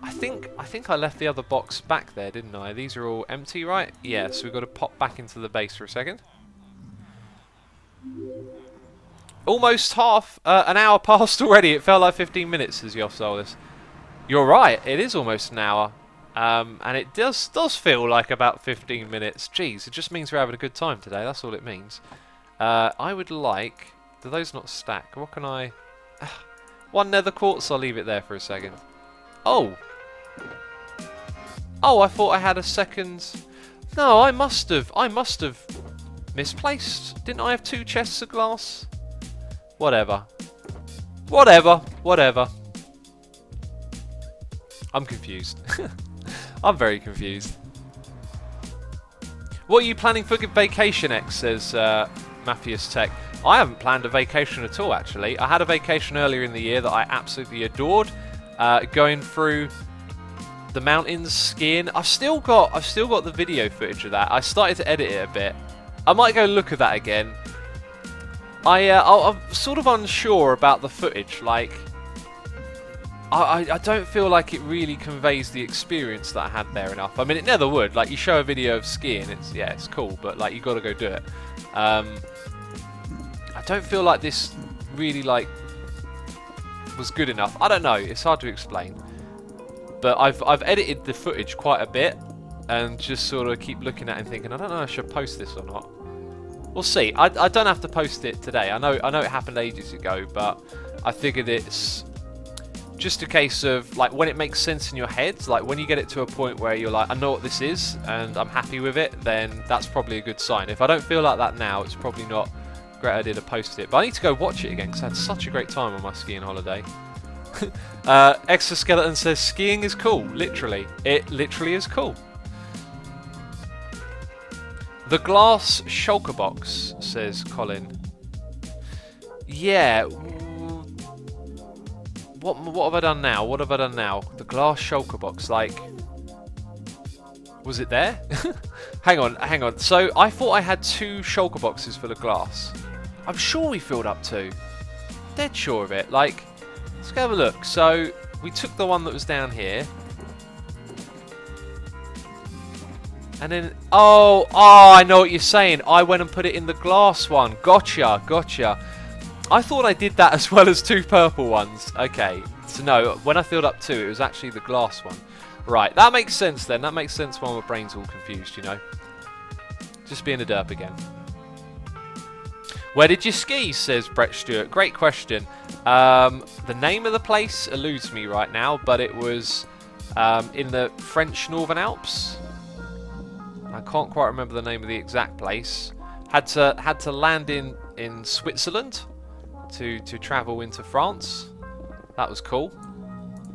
I think I left the other box back there, didn't I? These are all empty, right? Yeah. So we've got to pop back into the base for a second. Almost half an hour passed already. It felt like 15 minutes, says Yosolis. You're right. It is almost an hour, and it does feel like about 15 minutes. Jeez, it just means we're having a good time today. That's all it means. I would like. Do those not stack? What can I? One nether quartz. I'll leave it there for a second. Oh. Oh, I thought I had a second. No, I must have misplaced. Didn't I have 2 chests of glass? Whatever. Whatever. I'm confused. I'm very confused. What are you planning for vacation, X, says Matthias Tech. I haven't planned a vacation at all, actually. I had a vacation earlier in the year that I absolutely adored. Going through the mountains, skiing. I've still got the video footage of that. I started to edit it a bit. I might go look at that again. I'm sort of unsure about the footage. Like, I don't feel like it really conveys the experience that I had there enough. I mean, it never would. Like, you show a video of skiing, it's cool, but like, you got to go do it. I don't feel like this really was good enough. I don't know. It's hard to explain. But I've edited the footage quite a bit, and just sort of keep looking at it and thinking, I don't know if I should post this or not. We'll see. I don't have to post it today. I know it happened ages ago, but I figured it's just a case of, like, when it makes sense in your head, like when you get it to a point where you're like, I know what this is and I'm happy with it, then that's probably a good sign. If I don't feel like that now, it's probably not a great idea to post it. But I need to go watch it again because I had such a great time on my skiing holiday. Exoskeleton says skiing is cool. Literally. It literally is cool. The glass shulker box, says Colin. Yeah. What have I done now? What have I done now? The glass shulker box, like, was it there? hang on. So I thought I had 2 shulker boxes full of glass. I'm sure we filled up 2. Dead sure of it. Like, let's go have a look. So we took the one that was down here. And then, oh, I know what you're saying. I went and put it in the glass one. Gotcha. I thought I did that as well as 2 purple ones. Okay, so no, when I filled up 2, it was actually the glass one. Right, that makes sense then. That makes sense why my brain's all confused, you know. Just being a derp again. Where did you ski, says Brett Stewart. Great question. The name of the place eludes me right now, but it was in the French Northern Alps. I can't quite remember the name of the exact place. Had to land in Switzerland to travel into France. That was cool.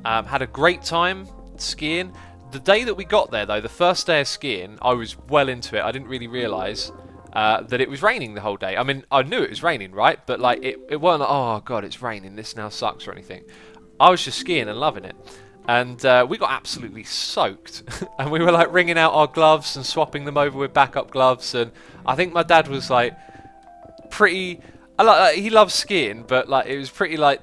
Had a great time skiing. The day that we got there, though, the first day of skiing, I was well into it. I didn't really realise that it was raining the whole day. I mean, I knew it was raining, right? But like, it wasn't like, oh god, it's raining, this now sucks or anything. I was just skiing and loving it. And we got absolutely soaked. And we were like wringing out our gloves and swapping them over with backup gloves. And I think my dad was like pretty... he loves skiing, but like it was pretty like...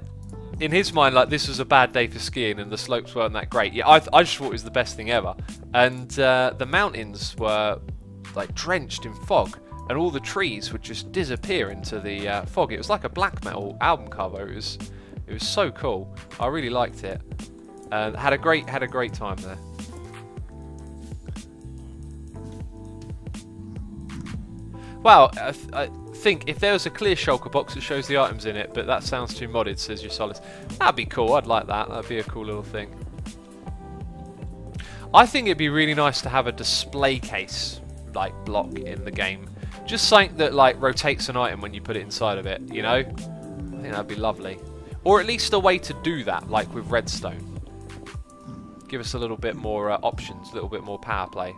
in his mind, like, this was a bad day for skiing and the slopes weren't that great. Yeah, I just thought it was the best thing ever. And the mountains were like drenched in fog, and all the trees would just disappear into the fog. It was like a black metal album cover. It was so cool. I really liked it. and had a great time there. Wow, I think if there was a clear shulker box that shows the items in it, but that sounds too modded, says your Solace. That'd be cool. I'd like that. That'd be a cool little thing. I think it'd be really nice to have a display case like block in the game. Just something that like rotates an item when you put it inside of it, you know? I think that'd be lovely. Or at least a way to do that, like with redstone. Give us a little bit more options, a little bit more power play.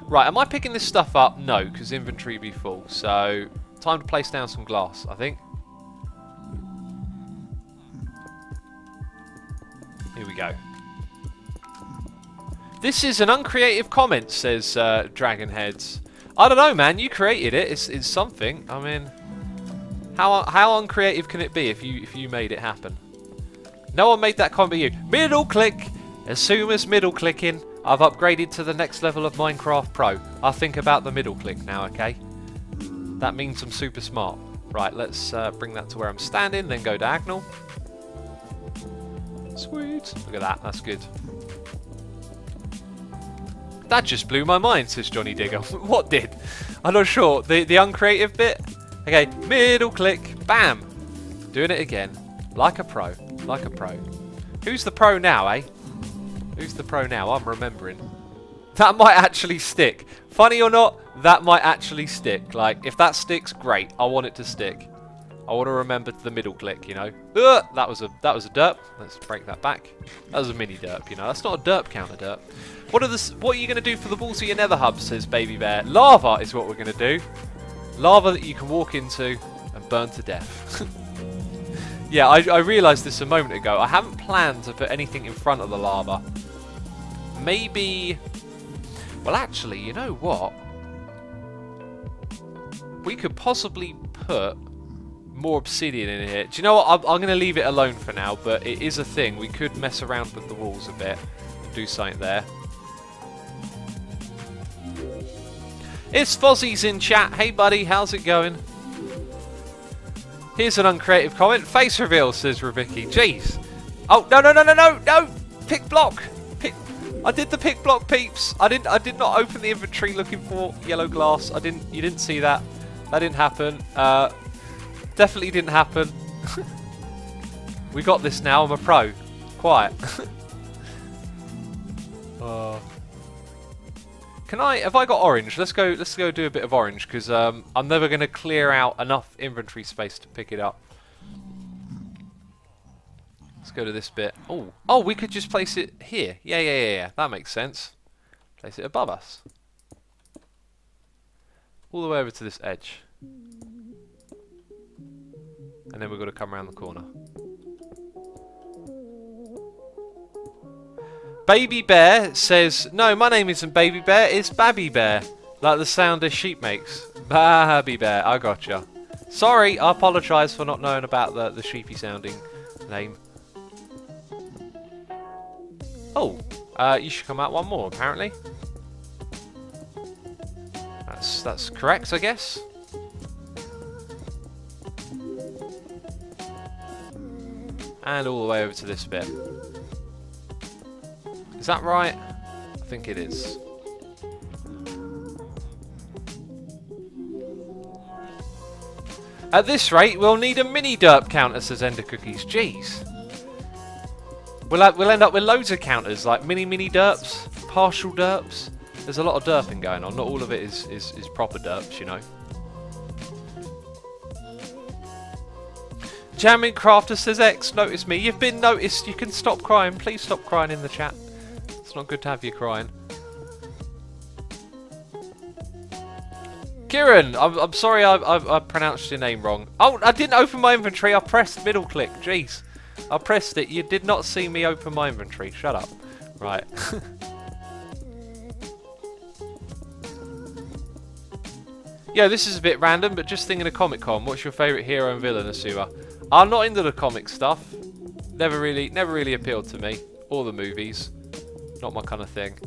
Right, am I picking this stuff up? No, because inventory be full. So, time to place down some glass, I think. Here we go. This is an uncreative comment, says Dragonheads. I don't know, man. You created it. It's something. I mean, how uncreative can it be if you made it happen? No one made that comment but you. Middle click. As soon as middle clicking, I've upgraded to the next level of Minecraft Pro. I think about the middle click now, okay? That means I'm super smart. Right, let's bring that to where I'm standing, then go diagonal. Sweet. Look at that. That's good. That just blew my mind, says Johnny Digger. What did? I'm not sure. The uncreative bit? Okay, middle click. Bam. Doing it again. Like a pro. Like a pro. Who's the pro now, eh? Who's the pro now? I'm remembering. That might actually stick. Funny or not, that might actually stick. Like, if that sticks, great. I want it to stick. I want to remember the middle click, you know. That was a derp. Let's break that back. That was a mini derp, you know. That's not a derp counter derp. What are you going to do for the balls of your nether hub, says Baby Bear. Lava is what we're going to do. Lava that you can walk into and burn to death. Yeah, I realised this a moment ago. I haven't planned to put anything in front of the lava. Maybe... Well, actually, you know what? We could possibly put more obsidian in here. Do you know what? I'm going to leave it alone for now, but it is a thing. We could mess around with the walls a bit. Do something there. It's Fozzie's in chat. Hey, buddy. How's it going? Here's an uncreative comment. Face reveal, says Ravicki. Jeez. Oh, no. Pick block. I did the pick block, peeps. I did not open the inventory looking for yellow glass. You didn't see that. That didn't happen. Definitely didn't happen. We got this now. I'm a pro. Quiet. Have I got orange? Let's go do a bit of orange, because I'm never going to clear out enough inventory space to pick it up. Let's go to this bit. Oh, we could just place it here. Yeah. That makes sense. Place it above us. All the way over to this edge. And then we've got to come around the corner. Baby Bear says, no, my name isn't Baby Bear, it's Babby Bear. Like the sound a sheep makes. Babby Bear, I gotcha. Sorry, I apologise for not knowing about the sheepy sounding name. Oh, you should come out one more, apparently. That's correct, I guess. And all the way over to this bit. Is that right? I think it is. At this rate, we'll need a mini derp counter, says Ender Cookies. Jeez. We'll end up with loads of counters, like mini derps, partial derps. There's a lot of derping going on. Not all of it is proper derps, you know. Jamming Crafter says X, notice me. You've been noticed. You can stop crying. Please stop crying in the chat. It's not good to have you crying. Kieran, I'm sorry I pronounced your name wrong. Oh, I didn't open my inventory. I pressed middle click. Jeez. I pressed it. You did not see me open my inventory. Shut up. Right. Yeah, this is a bit random, but just thinking of Comic-Con. What's your favourite hero and villain, Asua? I'm not into the comic stuff. Never really appealed to me. Or the movies. Not my kind of thing.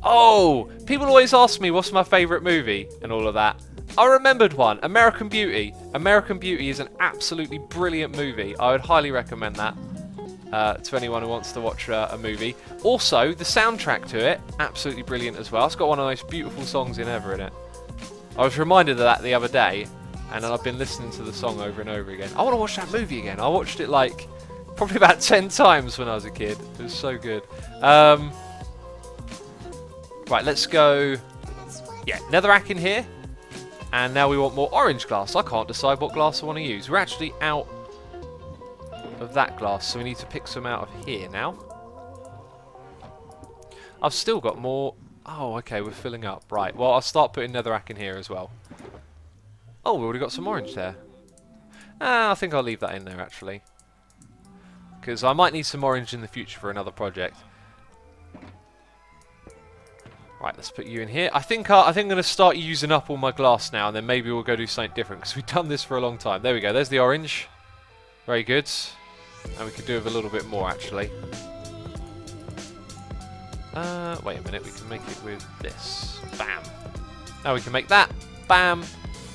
Oh! People always ask me what's my favourite movie and all of that. I remembered one. American Beauty. American Beauty is an absolutely brilliant movie. I would highly recommend that to anyone who wants to watch a movie. Also, the soundtrack to it, absolutely brilliant as well. It's got one of the most beautiful songs ever in it. I was reminded of that the other day, and I've been listening to the song over and over again. I want to watch that movie again. I watched it like probably about 10 times when I was a kid. It was so good. Right, let's go. Yeah, netherrack in here. And now we want more orange glass. I can't decide what glass I want to use. We're actually out of that glass, so we need to pick some out of here now. I've still got more. Oh, okay, we're filling up. Right, well, I'll start putting netherrack in here as well. Oh, we already got some orange there. I think I'll leave that in there, actually. Because I might need some orange in the future for another project. Right, let's put you in here. I think I'm going to start using up all my glass now, and then maybe we'll go do something different, because we've done this for a long time. There we go. There's the orange. Very good. And we could do with a little bit more, actually. Wait a minute. We can make it with this. Bam. Now we can make that. Bam.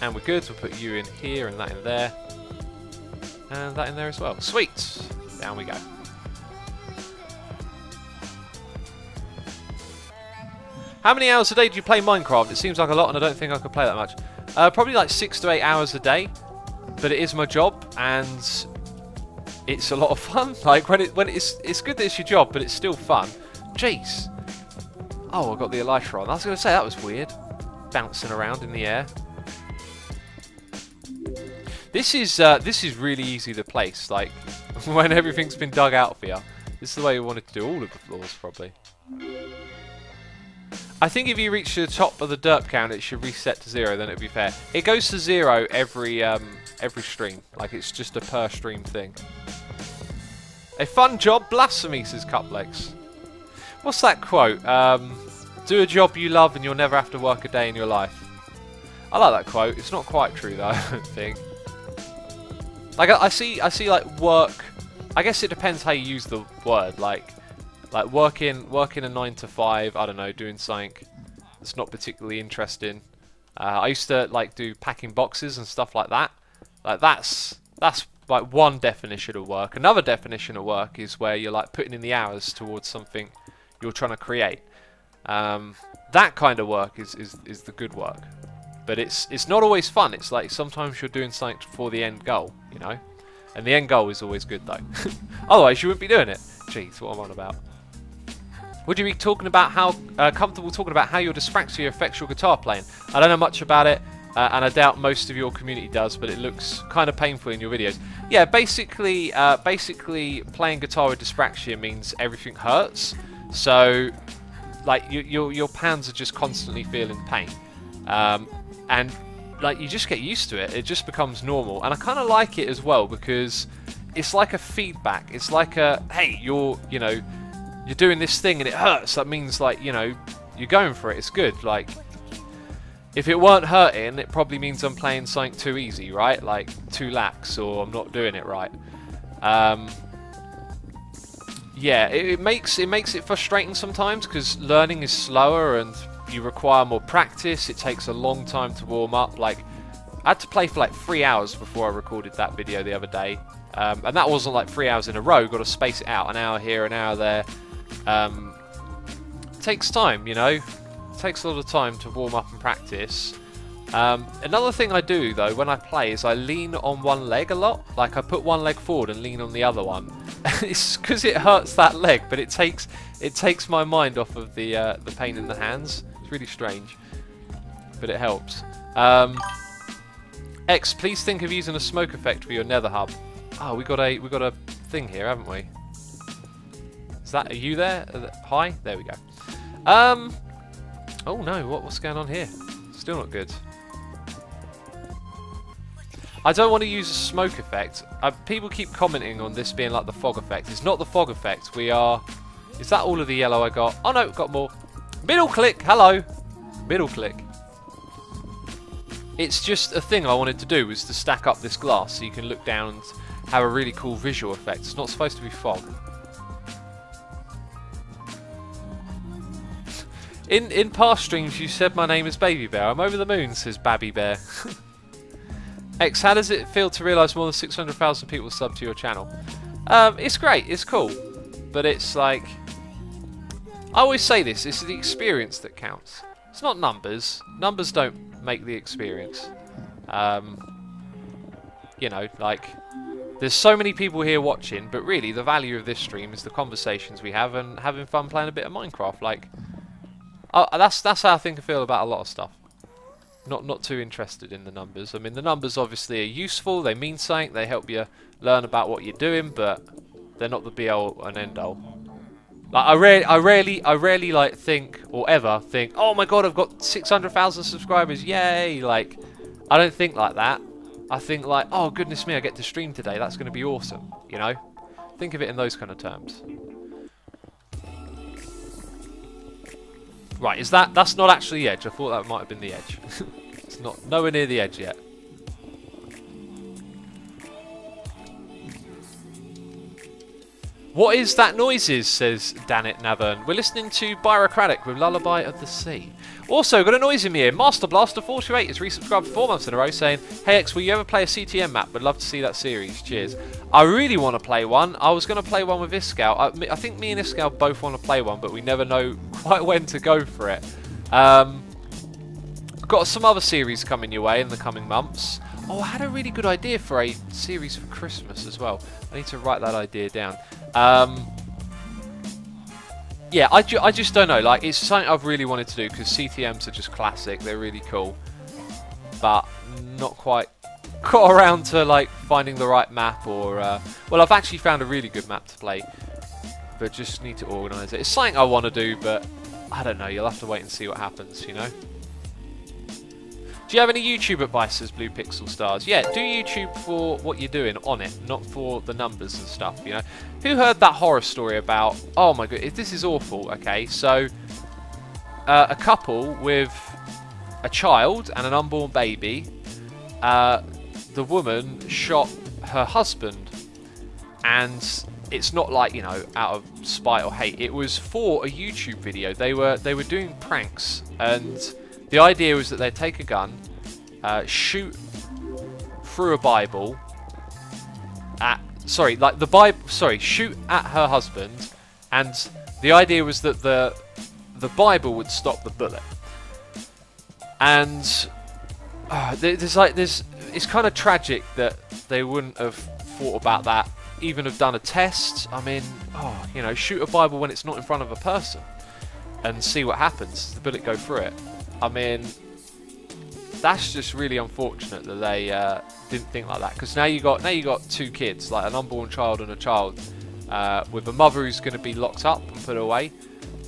And we're good. We'll put you in here and that in there. And that in there as well. Sweet. Down we go. How many hours a day do you play Minecraft? It seems like a lot, and I don't think I could play that much. Probably like 6 to 8 hours a day, but it is my job, and it's a lot of fun. Like when it's good that it's your job, but it's still fun. Jeez. Oh, I got the elytra on. I was going to say that was weird, bouncing around in the air. This is really easy to place. Like when everything's been dug out for you. This is the way you wanted to do all of the floors, probably. I think if you reach the top of the derp count, it should reset to 0. Then it'd be fair. It goes to 0 every stream. Like it's just a per stream thing. A fun job, blasphemy, says Cuplex. What's that quote? Do a job you love, and you'll never have to work a day in your life. I like that quote. It's not quite true though. I don't think. Like I see like work. I guess it depends how you use the word. Like working a 9 to 5, I don't know, doing something that's not particularly interesting. I used to like do packing boxes and stuff like that. Like that's like one definition of work. Another definition of work is where you're like putting in the hours towards something you're trying to create. That kind of work is the good work. But it's not always fun. It's like sometimes you're doing something for the end goal, you know? And the end goal is always good though. Otherwise you wouldn't be doing it. Jeez, what am I on about? Would you be talking about how comfortable talking about how your dyspraxia affects your guitar playing? I don't know much about it, and I doubt most of your community does, but it looks kind of painful in your videos. Yeah, basically playing guitar with dyspraxia means everything hurts. So, like your hands are just constantly feeling pain, and like you just get used to it. It just becomes normal, and I kind of like it as well because it's like a feedback. It's like a hey, you're doing this thing and it hurts. That means like, you know, you're going for it. It's good. Like, if it weren't hurting, it probably means I'm playing something too easy, right? Like too lax, or I'm not doing it right. Yeah, it makes it frustrating sometimes because learning is slower and you require more practice. It takes a long time to warm up. Like, I had to play for like 3 hours before I recorded that video the other day. And that wasn't like 3 hours in a row. Got to space it out, an hour here, an hour there. It takes time, you know. It takes a lot of time to warm up and practice. Another thing I do though when I play is I lean on one leg a lot. Like I put one leg forward and lean on the other one. It's because it hurts that leg, but it takes my mind off of the pain in the hands. It's really strange, but it helps. X, please think of using a smoke effect for your Nether hub. Oh, we got a thing here, haven't we? Is that, are you there? Hi? There we go. Oh no, what's going on here? Still not good. I don't want to use a smoke effect. People keep commenting on this being like the fog effect. It's not the fog effect. We are... Is that all of the yellow I got? Oh no, got more. Middle click, hello. Middle click. It's just a thing I wanted to do, was to stack up this glass so you can look down and have a really cool visual effect. It's not supposed to be fog. In past streams, you said my name is Baby Bear. I'm over the moon, says Babby Bear. X, how does it feel to realise more than 600,000 people sub to your channel? It's great, it's cool. But it's like... I always say this, it's the experience that counts. It's not numbers. Numbers don't make the experience. You know, like... There's so many people here watching, but really the value of this stream is the conversations we have and having fun playing a bit of Minecraft. Like... that's how I think I feel about a lot of stuff. Not too interested in the numbers. I mean, the numbers obviously are useful. They mean something. They help you learn about what you're doing, but they're not the be-all and end-all. Like I rarely like think or ever think, oh my god, I've got 600,000 subscribers, yay! Like, I don't think like that. I think like, oh goodness me, I get to stream today. That's going to be awesome. You know, think of it in those kind of terms. Right, that's not actually the edge. I thought that might have been the edge. It's not nowhere near the edge yet. What is that noises, says Danit Navern. We're listening to Bureaucratic with Lullaby of the Sea. Also, got a noise in me here. Master Blaster 428 is resubscribed for 4 months in a row saying, hey X, will you ever play a CTM map? Would love to see that series. Cheers. I really want to play one. I was going to play one with Iskal. I think me and Iskal both want to play one, but we never know quite when to go for it. Got some other series coming your way in the coming months. Oh, I had a really good idea for a series for Christmas as well. I need to write that idea down. Yeah, I just don't know. Like, it's something I've really wanted to do because CTMs are just classic. They're really cool, but not quite got around to like finding the right map or. Well, I've actually found a really good map to play, but just need to organise it. It's something I want to do, but I don't know. You'll have to wait and see what happens. You know. Do you have any YouTube advice, says Blue Pixel Stars? Yeah, do YouTube for what you're doing on it, not for the numbers and stuff, you know? Who heard that horror story about... Oh my god, this is awful, okay? So, a couple with a child and an unborn baby, the woman shot her husband, and it's not like, you know, out of spite or hate. It was for a YouTube video. They were doing pranks, and... The idea was that they'd take a gun, shoot through a Bible at... Sorry, like the Bible... Sorry, shoot at her husband, and the idea was that the Bible would stop the bullet. And it's kind of tragic that they wouldn't have thought about that, even have done a test. I mean, oh, you know, shoot a Bible when it's not in front of a person and see what happens. Does the bullet go through it? I mean, that's just really unfortunate that they didn't think like that. Because now you got two kids, like an unborn child and a child, with a mother who's going to be locked up and put away,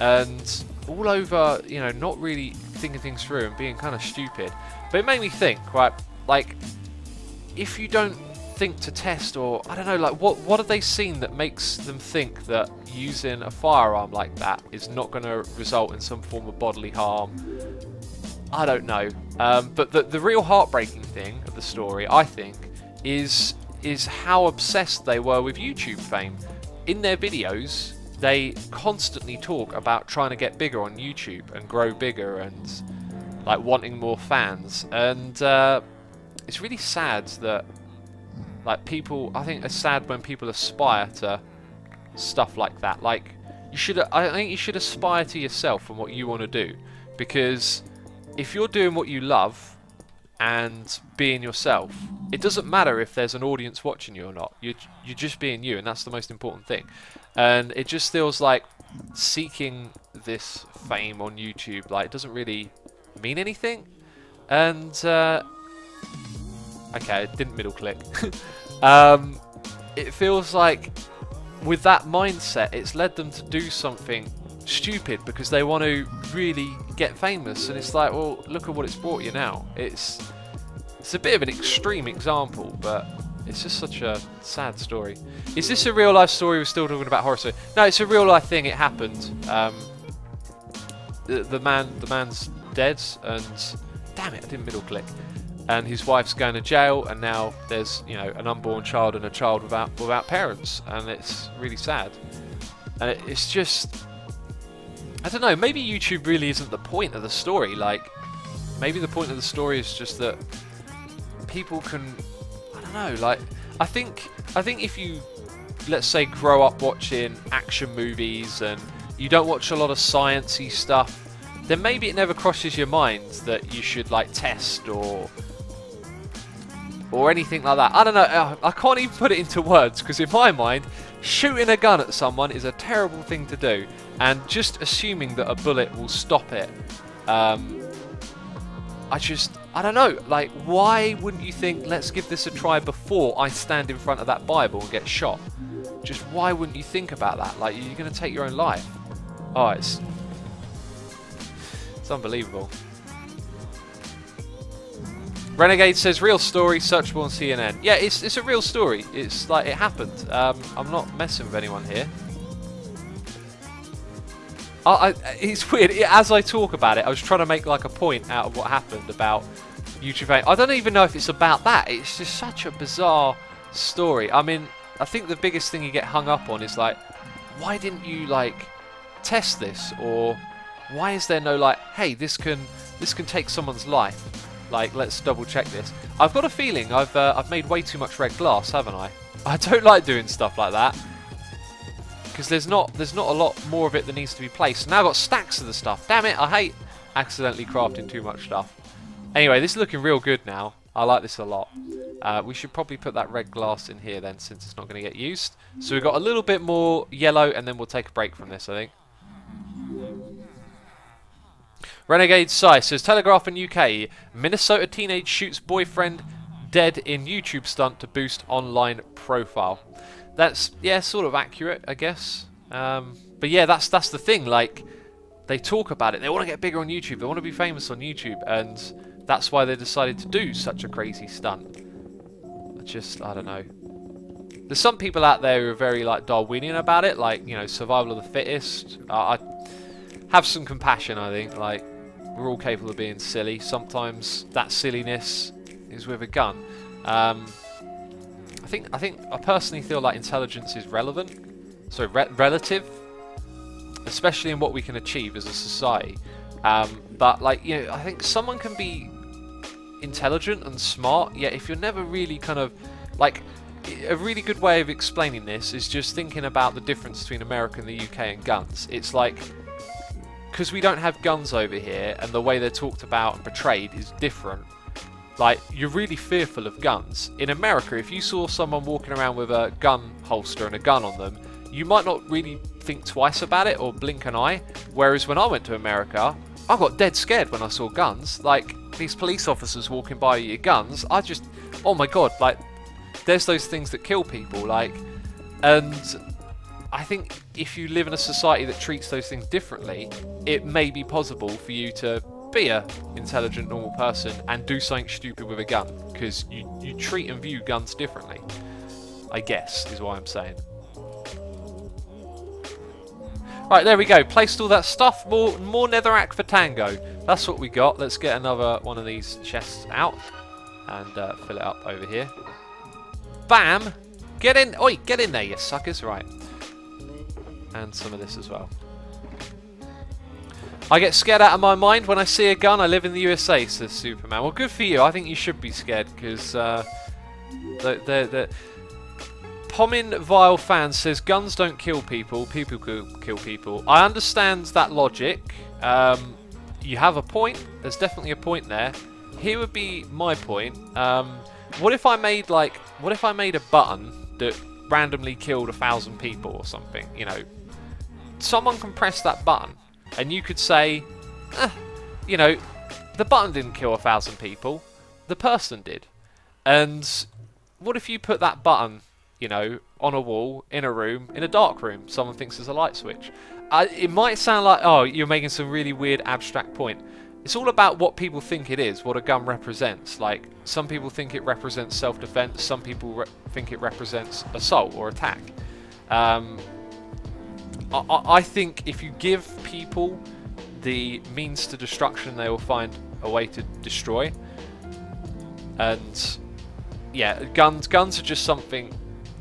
and all over, you know, not really thinking things through and being kind of stupid. But it made me think, right? Like, if you don't think to test, or I don't know, like what have they seen that makes them think that using a firearm like that is not going to result in some form of bodily harm? I don't know, but the real heartbreaking thing of the story, I think, is how obsessed they were with YouTube fame. In their videos, they constantly talk about trying to get bigger on YouTube and grow bigger and like wanting more fans. And it's really sad that like people, I think it's sad when people aspire to stuff like that. Like I think you should aspire to yourself and what you want to do, because if you're doing what you love and being yourself, it doesn't matter if there's an audience watching you or not. You're just being you, and that's the most important thing. And it just feels like seeking this fame on YouTube, like, it doesn't really mean anything. And okay, I didn't middle click. It feels like with that mindset, it's led them to do something stupid because they want to really get famous, and it's like, well, look at what it's brought you now. It's a bit of an extreme example, but it's just such a sad story. Is this a real life story? We're still talking about horror story. No, it's a real life thing. It happened. The man's dead, and damn it, I didn't middle click. And his wife's going to jail, and now there's, you know, an unborn child and a child without parents, and it's really sad. And it's just, I don't know, maybe YouTube really isn't the point of the story. Like, maybe the point of the story is just that people can, I don't know, like, I think if you, let's say, grow up watching action movies and you don't watch a lot of sciencey stuff, then maybe it never crosses your mind that you should, like, test or anything like that. I don't know, I can't even put it into words, because in my mind, shooting a gun at someone is a terrible thing to do, and just assuming that a bullet will stop it, I don't know, like, why wouldn't you think, let's give this a try before I stand in front of that Bible and get shot? Just why wouldn't you think about that? Like, you're going to take your own life. Oh, it's unbelievable. Renegade says, real story, searchable on CNN. Yeah, it's a real story. It's like, it happened. I'm not messing with anyone here. It's weird. As I talk about it, I was trying to make like a point out of what happened about YouTube. I don't even know if it's about that. It's just such a bizarre story. I mean, I think the biggest thing you get hung up on is like, why didn't you like test this? Or why is there no like, hey, this can take someone's life. Like, let's double check this. I've got a feeling I've made way too much red glass, haven't I? I don't like doing stuff like that, because there's not a lot more of it that needs to be placed. Now I've got stacks of the stuff. Damn it, I hate accidentally crafting too much stuff. Anyway, this is looking real good now. I like this a lot. We should probably put that red glass in here then, since it's not going to get used. So we've got a little bit more yellow, and then we'll take a break from this, I think. Renegade Sai says, Telegraph in UK, Minnesota teenage shoots boyfriend dead in YouTube stunt to boost online profile. That's, yeah, sort of accurate, I guess. But yeah, that's the thing. Like, they talk about it. They want to get bigger on YouTube. They want to be famous on YouTube, and that's why they decided to do such a crazy stunt. I don't know. There's some people out there who are very like Darwinian about it, like, you know, survival of the fittest. I have some compassion, I think. Like, we're all capable of being silly. Sometimes that silliness is with a gun. I personally feel like intelligence is relative, especially in what we can achieve as a society. But like, you know, I think someone can be intelligent and smart, yet if you're never really kind of like, a really good way of explaining this is just thinking about the difference between America and the UK and guns. It's like, because we don't have guns over here, and the way they're talked about and portrayed is different. Like, you're really fearful of guns. In America, if you saw someone walking around with a gun holster and a gun on them, you might not really think twice about it or blink an eye. Whereas when I went to America, I got dead scared when I saw guns. Like, these police officers walking by with your guns, I just, oh my god, like, there's those things that kill people, like, and I think if you live in a society that treats those things differently, it may be possible for you to be a intelligent, normal person and do something stupid with a gun, because you treat and view guns differently, I guess, is what I'm saying. Right, there we go. Placed all that stuff. More netherrack for Tango. That's what we got. Let's get another one of these chests out and fill it up over here. Bam! Get in! Oi, get in there, you suckers! Right. And some of this as well. I get scared out of my mind when I see a gun. I live in the USA, says Superman. Well, good for you. I think you should be scared, because the Pomin Vile fan says guns don't kill people. People kill people. I understand that logic. You have a point. There's definitely a point there. Here would be my point. What if I made a button that randomly killed 1,000 people or something? You know, someone can press that button, and you could say, you know, the button didn't kill 1,000 people, the person did. And what if you put that button, you know, on a wall, in a room, in a dark room, someone thinks there's a light switch? It might sound like, oh, you're making some really weird abstract point. It's all about what people think it is, what a gun represents. Like, some people think it represents self-defense, some people think it represents assault or attack. I think if you give people the means to destruction, they will find a way to destroy. And yeah, guns are just something,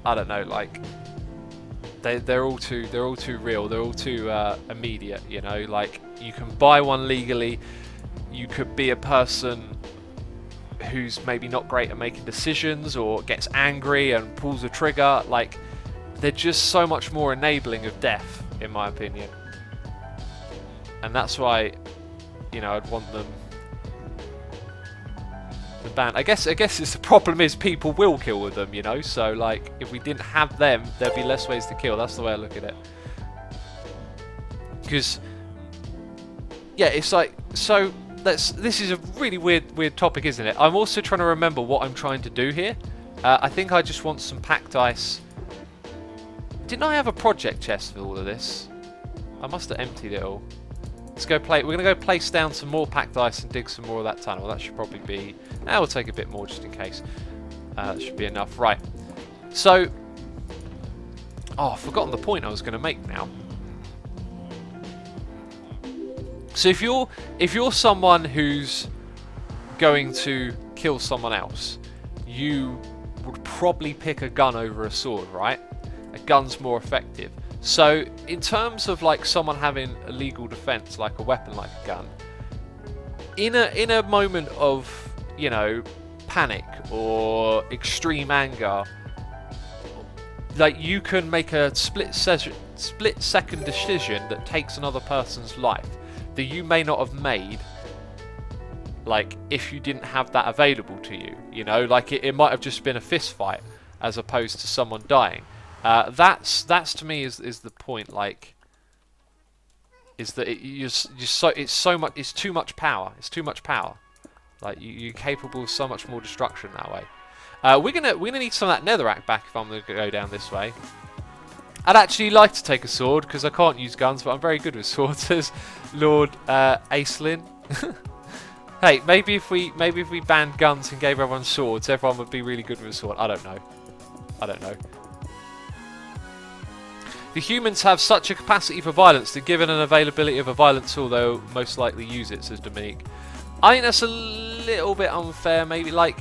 I don't know, like, they're all too real. They're all too immediate. You know, like you can buy one legally. You could be a person who's maybe not great at making decisions or gets angry and pulls a trigger. Like, they're just so much more enabling of death, in my opinion. And that's why, you know, I'd want them banned. I guess it's the problem is people will kill with them, you know. So like, if we didn't have them, there'd be less ways to kill. That's the way I look at it. Because yeah, it's like, so this is a really weird topic, isn't it? I'm also trying to remember what I'm trying to do here. I think I just want some packed ice. Didn't I have a project chest for all of this? I must have emptied it all. Let's go play. We're going to go place down some more packed ice and dig some more of that tunnel. That should probably be... we'll take a bit more just in case. That should be enough. Right. So... oh, I've forgotten the point I was going to make now. So if you're someone who's going to kill someone else, you would probably pick a gun over a sword, right? A gun's more effective. So in terms of like someone having a legal defense, like a weapon, like a gun, in a moment of, you know, panic or extreme anger, like you can make a split second decision that takes another person's life that you may not have made, like if you didn't have that available to you. You know, like it might have just been a fist fight as opposed to someone dying. That's to me is the point. Like, is that it's too much power. It's too much power. Like you're capable of so much more destruction that way. We're gonna need some of that netherrack back if I'm gonna go down this way. I'd actually like to take a sword because I can't use guns, but I'm very good with swords. Says Lord Aislinn. Hey, maybe if we banned guns and gave everyone swords, everyone would be really good with a sword. I don't know. The humans have such a capacity for violence that given an availability of a violent tool, they'll most likely use it, says Dominique. I think that's a little bit unfair, maybe. Like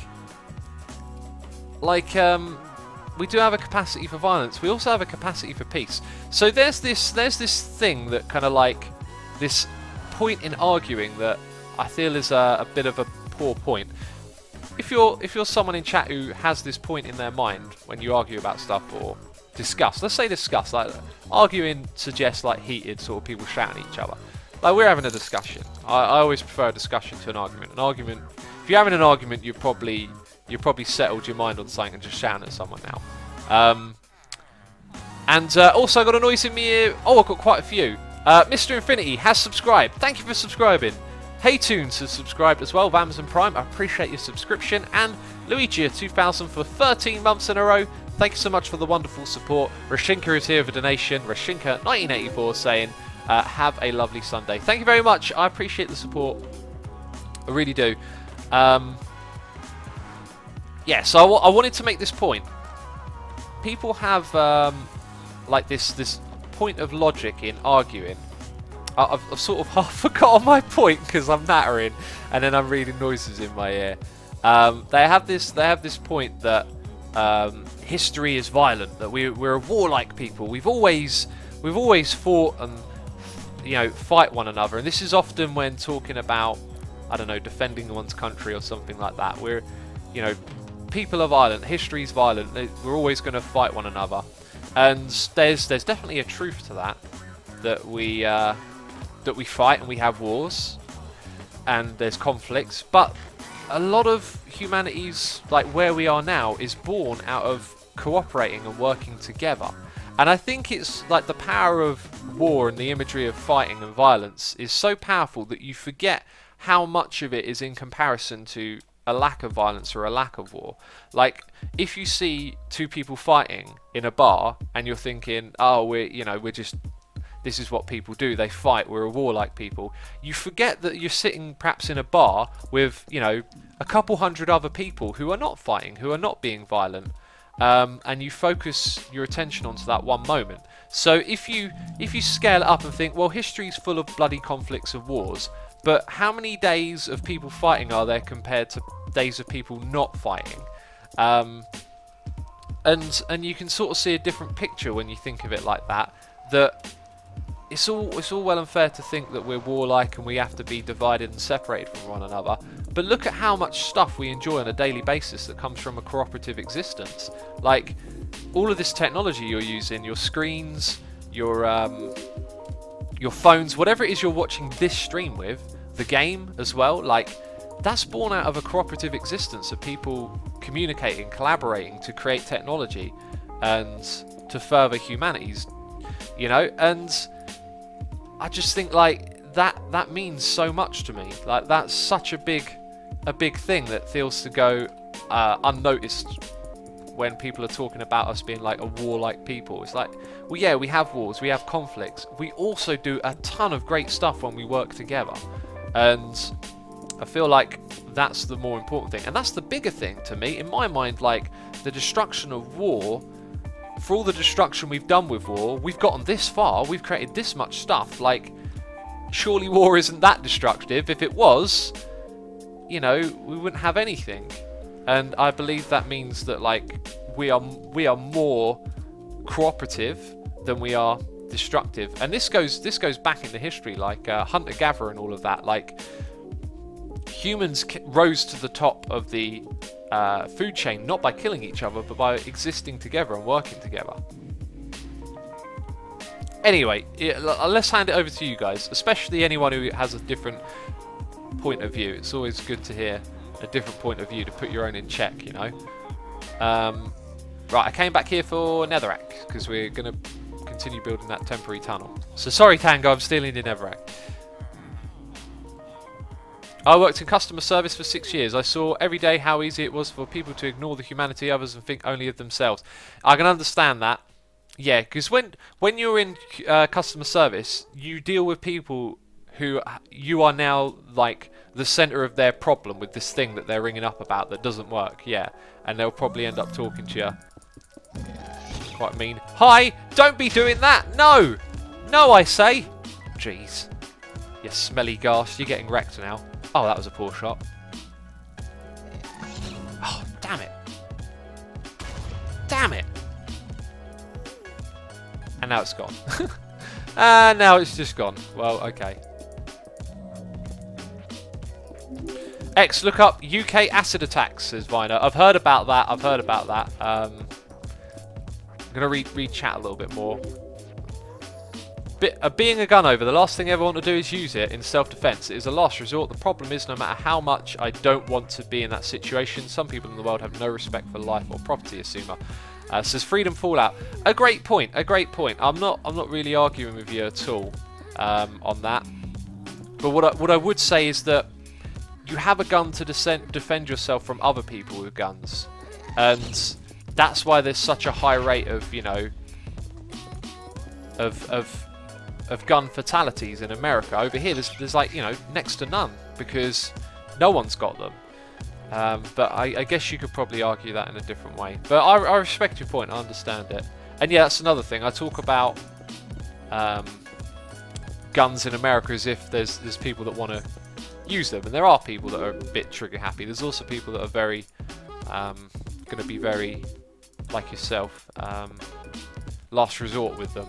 we do have a capacity for violence. We also have a capacity for peace. So there's this thing that kind of like this point in arguing that I feel is a bit of a poor point. If you're someone in chat who has this point in their mind when you argue about stuff or discuss, let's say discuss, like arguing suggests like heated sort of people shouting at each other. Like we're having a discussion. I always prefer a discussion to an argument. An argument, if you're having an argument, you've probably settled your mind on something and just shouting at someone now. Also I got a noise in my ear. Oh, I've got quite a few. Mr. Infinity has subscribed. Thank you for subscribing. Hey Tunes has subscribed as well, Amazon Prime. I appreciate your subscription. And Luigi2000 for 13 months in a row. Thank you so much for the wonderful support. Rashinka is here with a donation. Rashinka1984 saying, have a lovely Sunday. Thank you very much. I appreciate the support. I really do. Yeah, so I wanted to make this point. People have like this point of logic in arguing. I've sort of half forgotten my point because I'm nattering and then I'm reading noises in my ear. They have this point that history is violent, that we're a warlike people. We've always fought and, you know, fight one another. And this is often when talking about, I don't know, defending one's country or something like that. We're, you know, people are violent. History is violent. We're always going to fight one another. And there's definitely a truth to that. That we fight and we have wars and there's conflicts, but a lot of humanity's, like where we are now, is born out of cooperating and working together. And I think it's like the power of war and the imagery of fighting and violence is so powerful that you forget how much of it is in comparison to a lack of violence or a lack of war. Like if you see two people fighting in a bar and you're thinking, oh, we're just, this is what people do, they fight, we're a warlike people. You forget that you're sitting perhaps in a bar with, you know, a couple hundred other people who are not fighting, who are not being violent, and you focus your attention onto that one moment. So if you scale it up and think, well, history's full of bloody conflicts of wars, but how many days of people fighting are there compared to days of people not fighting? and you can sort of see a different picture when you think of it like that. That it's all well and fair to think that we're warlike and we have to be divided and separated from one another. But look at how much stuff we enjoy on a daily basis that comes from a cooperative existence. Like all of this technology you're using, your screens, your phones, whatever it is you're watching this stream with, the game as well. Like that's born out of a cooperative existence of people communicating, collaborating to create technology and to further humanity's, you know. And I just think like that means so much to me. Like that's such a big thing that feels to go unnoticed when people are talking about us being like a warlike people. It's like, well, yeah, we have wars, we have conflicts. We also do a ton of great stuff when we work together. And I feel like that's the more important thing. And that's the bigger thing to me. In my mind, like the destruction of war, for all the destruction we've done with war, we've gotten this far, we've created this much stuff. Like, surely war isn't that destructive. If it was, you know, we wouldn't have anything. And I believe that means that like we are more cooperative than we are destructive. And this goes back into history, like hunter-gatherer and all of that. Like humans rose to the top of the food chain not by killing each other, but by existing together and working together. Anyway, let's hand it over to you guys, especially anyone who has a different point of view. It's always good to hear a different point of view to put your own in check, you know. Right, I came back here for Netherrack because we're going to continue building that temporary tunnel. So sorry, Tango, I'm stealing your Netherrack. I worked in customer service for 6 years. I saw every day how easy it was for people to ignore the humanity of others and think only of themselves. I can understand that. Yeah, because when you're in customer service, you deal with people who you are now like the centre of their problem with this thing that they're ringing up about that doesn't work. Yeah, and they'll probably end up talking to you quite mean. Hi, don't be doing that. No, no, I say. Jeez, you smelly gas. You're getting wrecked now. Oh, that was a poor shot. Oh, damn it. Damn it. And now it's gone. And now it's just gone. Well, okay. X, look up UK acid attacks, says Viner. I've heard about that. I've heard about that. I'm going to read chat a little bit more. Being a gun over, the last thing I ever want to do is use it in self-defense. It is a last resort. The problem is, no matter how much I don't want to be in that situation, some people in the world have no respect for life or property, Asuma. Says Freedom Fallout. A great point, a great point. I'm not really arguing with you at all on that. But what I would say is that you have a gun to defend yourself from other people with guns. And that's why there's such a high rate of, you know, of gun fatalities in America. Over here, there's like, you know, next to none because no one's got them. But I guess you could probably argue that in a different way. But I respect your point. I understand it. And yeah, that's another thing. I talk about guns in America as if there's people that want to use them, and there are people that are a bit trigger happy. There's also people that are very going to be very like yourself, last resort with them.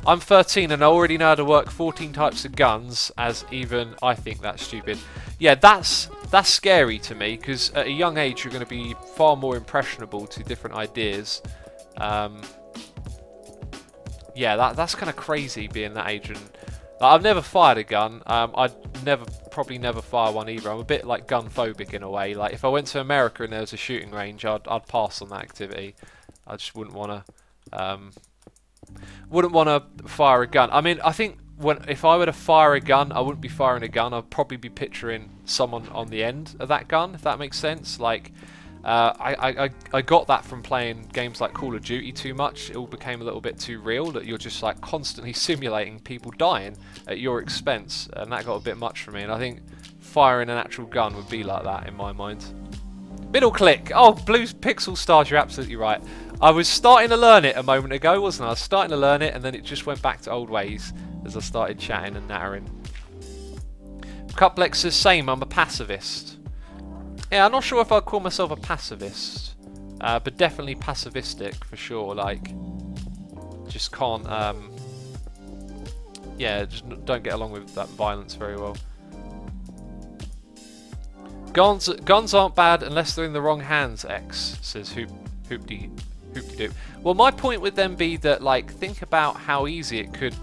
I'm 13 and I already know how to work 14 types of guns, as even I think that's stupid. Yeah, that's scary to me, because at a young age you're going to be far more impressionable to different ideas. Yeah, that's kind of crazy being that age. And like, I've never fired a gun. I'd probably never fire one either. I'm a bit like gun phobic in a way. Like if I went to America and there was a shooting range, I'd pass on that activity. I just wouldn't want to fire a gun. I mean, I think if I were to fire a gun, I wouldn't be firing a gun. I'd probably be picturing someone on the end of that gun, if that makes sense. Like, I got that from playing games like Call of Duty too much. It all became a little bit too real, that you're just like constantly simulating people dying at your expense, and that got a bit much for me. And I think firing an actual gun would be like that in my mind. Middle click. Oh, Blue Pixel Stars, you're absolutely right. I was starting to learn it a moment ago, wasn't I? I was starting to learn it, and then it just went back to old ways as I started chatting and nattering. Cuplex says, same, I'm a pacifist. Yeah, I'm not sure if I'd call myself a pacifist, but definitely pacifistic for sure. Like, just can't, yeah, just don't get along with that violence very well. Guns aren't bad unless they're in the wrong hands, X, says Hoopty-doop. Well, my point would then be that, like, think about how easy it could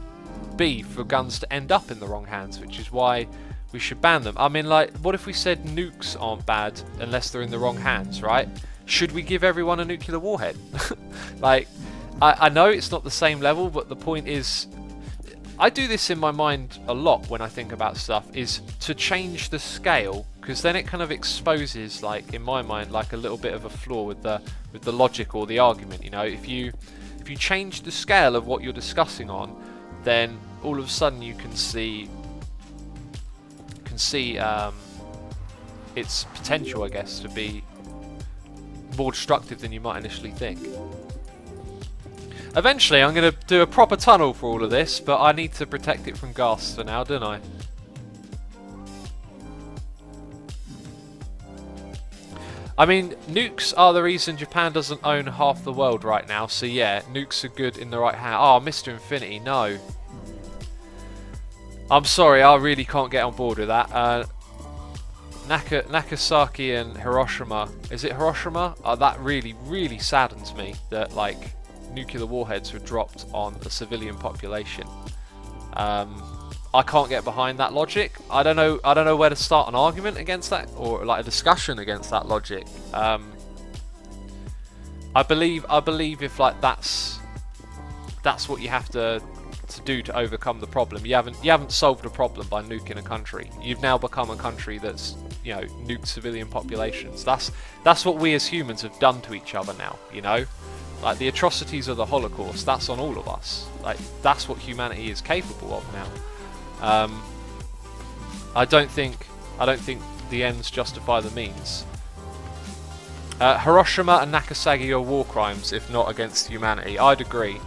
be for guns to end up in the wrong hands, which is why we should ban them. I mean, like, what if we said nukes aren't bad unless they're in the wrong hands, right? Should we give everyone a nuclear warhead? Like, I know it's not the same level, but the point is, I do this in my mind a lot when I think about stuff, is to change the scale, because then it kind of exposes, like, in my mind, like a little bit of a flaw with the logic or the argument. You know, if you change the scale of what you're discussing on, then all of a sudden you can see its potential, I guess, to be more destructive than you might initially think. Eventually I'm going to do a proper tunnel for all of this, but I need to protect it from ghasts for now, don't I? I mean, nukes are the reason Japan doesn't own half the world right now, so yeah, nukes are good in the right hand. Oh, Mr. Infinity, no. I'm sorry, I really can't get on board with that. Nagasaki and Hiroshima, is it Hiroshima? That really, really saddens me that, like, nuclear warheads were dropped on a civilian population. I can't get behind that logic. I don't know where to start an argument against that, or like a discussion against that logic. I believe if, like, that's what you have to do to overcome the problem. You haven't solved a problem by nuking a country. You've now become a country that's, you know, nuked civilian populations. That's what we as humans have done to each other now, you know? Like, the atrocities of the Holocaust, that's on all of us. Like, that's what humanity is capable of now. I don't think the ends justify the means. Hiroshima and Nagasaki are war crimes, if not against humanity. I'd agree.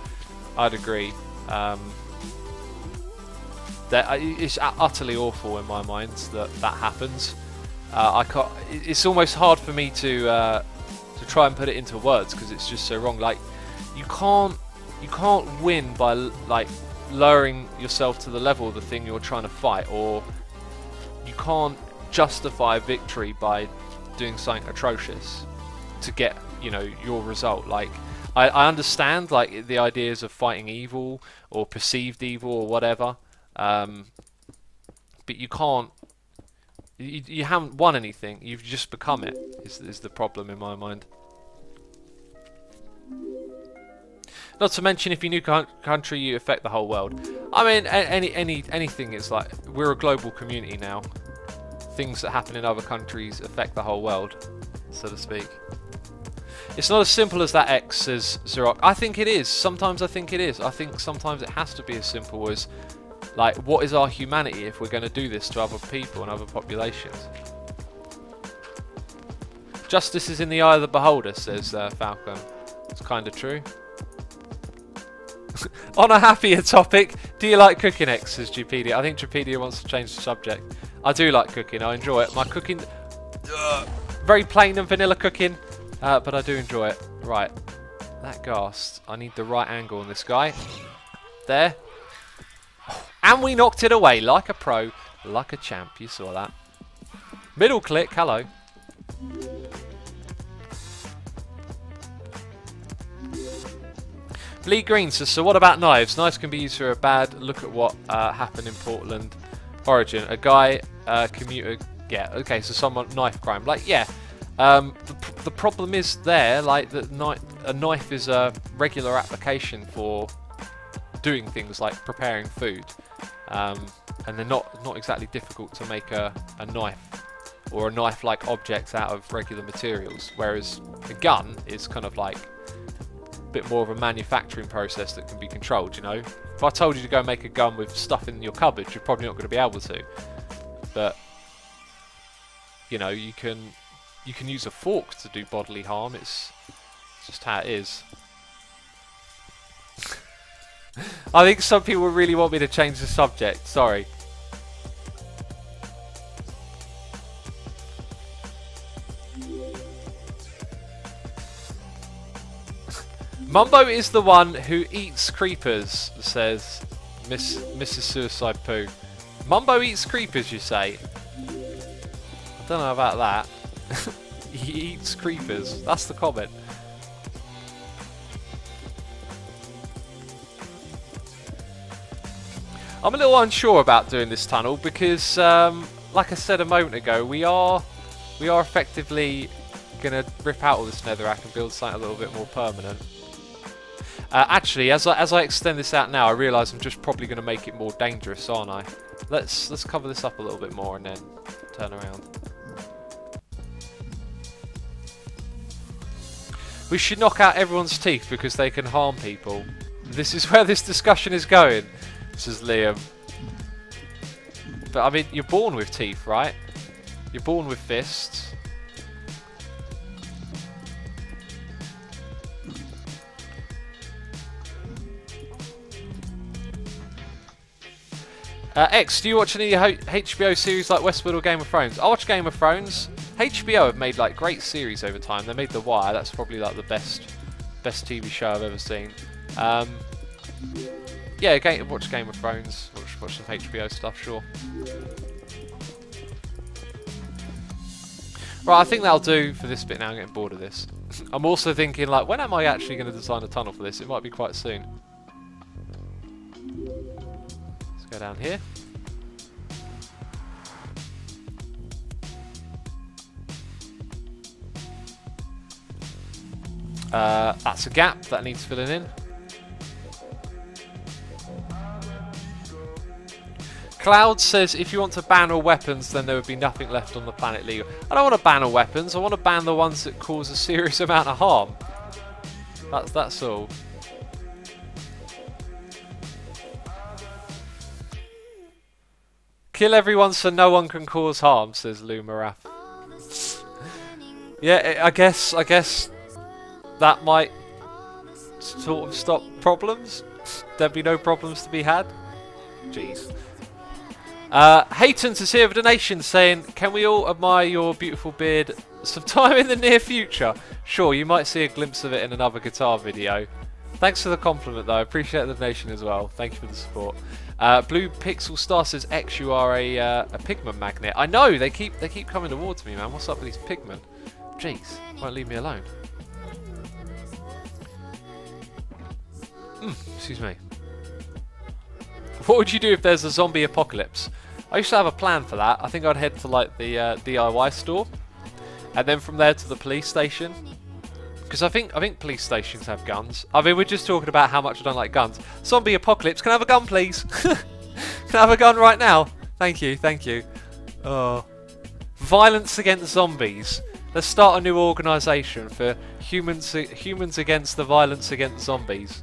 It's utterly awful in my mind that happens. It's almost hard for me to try and put it into words, because it's just so wrong. Like, you can't win by, like, lowering yourself to the level of the thing you're trying to fight, or you can't justify victory by doing something atrocious to get, you know, your result. Like, I understand, like, the ideas of fighting evil or perceived evil or whatever, but you can't. You haven't won anything. You've just become it. Is the problem in my mind. Not to mention, if you nuke a country, you affect the whole world. I mean, anything is like, we're a global community now. Things that happen in other countries affect the whole world, so to speak. It's not as simple as that, X, says Xerox. I think it is. Sometimes I think it is. I think sometimes it has to be as simple as, like, what is our humanity if we're going to do this to other people and other populations? Justice is in the eye of the beholder, says Falcon. It's kind of true. On a happier topic, do you like cooking, X, says Jupedia. I think Jupedia wants to change the subject. I do like cooking. I enjoy it. My cooking, very plain and vanilla cooking, but I do enjoy it. Right, that ghast. I need the right angle on this guy. There. And we knocked it away like a pro, like a champ. You saw that. Middle click, hello. Lee Green says, so what about knives? Knives can be used for a bad. Look at what happened in Portland. Origin. A guy, commuter. Yeah, okay, so someone, knife crime. Like, yeah. The problem is there, like, that a knife is a regular application for doing things like preparing food. And they're not exactly difficult to make a knife or a knife-like object out of regular materials. Whereas a gun is kind of like bit more of a manufacturing process that can be controlled, you know. If I told you to go make a gun with stuff in your cupboard, you're probably not going to be able to. But, you know, you can use a fork to do bodily harm. It's just how it is. I think some people really want me to change the subject. Sorry. Mumbo is the one who eats creepers, says Mrs. Suicide Poo. Mumbo eats creepers, you say? I don't know about that. He eats creepers. That's the comment. I'm a little unsure about doing this tunnel because, like I said a moment ago, we are effectively going to rip out all this netherrack and build something a little bit more permanent. Actually, as I extend this out now, I realise I'm just probably going to make it more dangerous, aren't I? Let's cover this up a little bit more and then turn around. We should knock out everyone's teeth because they can harm people. This is where this discussion is going, says Liam. But I mean, you're born with teeth, right? You're born with fists. X, do you watch any HBO series like Westworld or Game of Thrones? I watch Game of Thrones. HBO have made like great series over time. They made The Wire. That's probably like the best TV show I've ever seen. Yeah, watch Game of Thrones. Watch some HBO stuff, sure. Right, I think that'll do for this bit now. I'm getting bored of this. I'm also thinking, like, when am I actually going to design a tunnel for this? It might be quite soon. Let's go down here. That's a gap that needs filling in. Cloud says if you want to ban all weapons, then there would be nothing left on the planet legal. I don't want to ban all weapons. I want to ban the ones that cause a serious amount of harm. That's all. Kill everyone so no one can cause harm, says Lou Marath. Yeah, I guess that might sort of stop problems. There'd be no problems to be had. Jeez. Haytons is here with a donation saying, can we all admire your beautiful beard sometime in the near future? Sure, you might see a glimpse of it in another guitar video. Thanks for the compliment though, I appreciate the donation as well. Thank you for the support. Blue Pixel Star says, X, you are a pigment magnet. I know, they keep coming towards me, man. What's up with these pigment? Jeez, won't leave me alone. Excuse me. What would you do if there's a zombie apocalypse? I used to have a plan for that. I think I'd head to like the DIY store, and then from there to the police station. Because I think police stations have guns. I mean, we're just talking about how much I don't like guns. Zombie apocalypse. Can I have a gun, please? Can I have a gun right now? Thank you, thank you. Oh, violence against zombies. Let's start a new organisation for humans against the violence against zombies.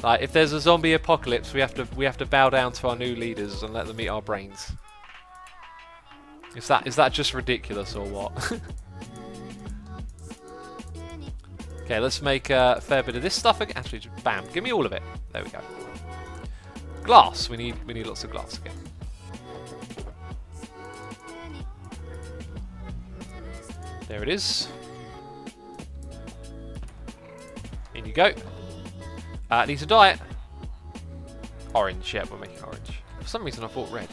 Like, if there's a zombie apocalypse, we have to bow down to our new leaders and let them eat our brains. Is that just ridiculous or what? Okay, let's make a fair bit of this stuff again. Actually, just bam, give me all of it. There we go. Glass. We need lots of glass again. There it is. In you go. Needs a diet. Orange, yeah, we're making orange. For some reason I thought red.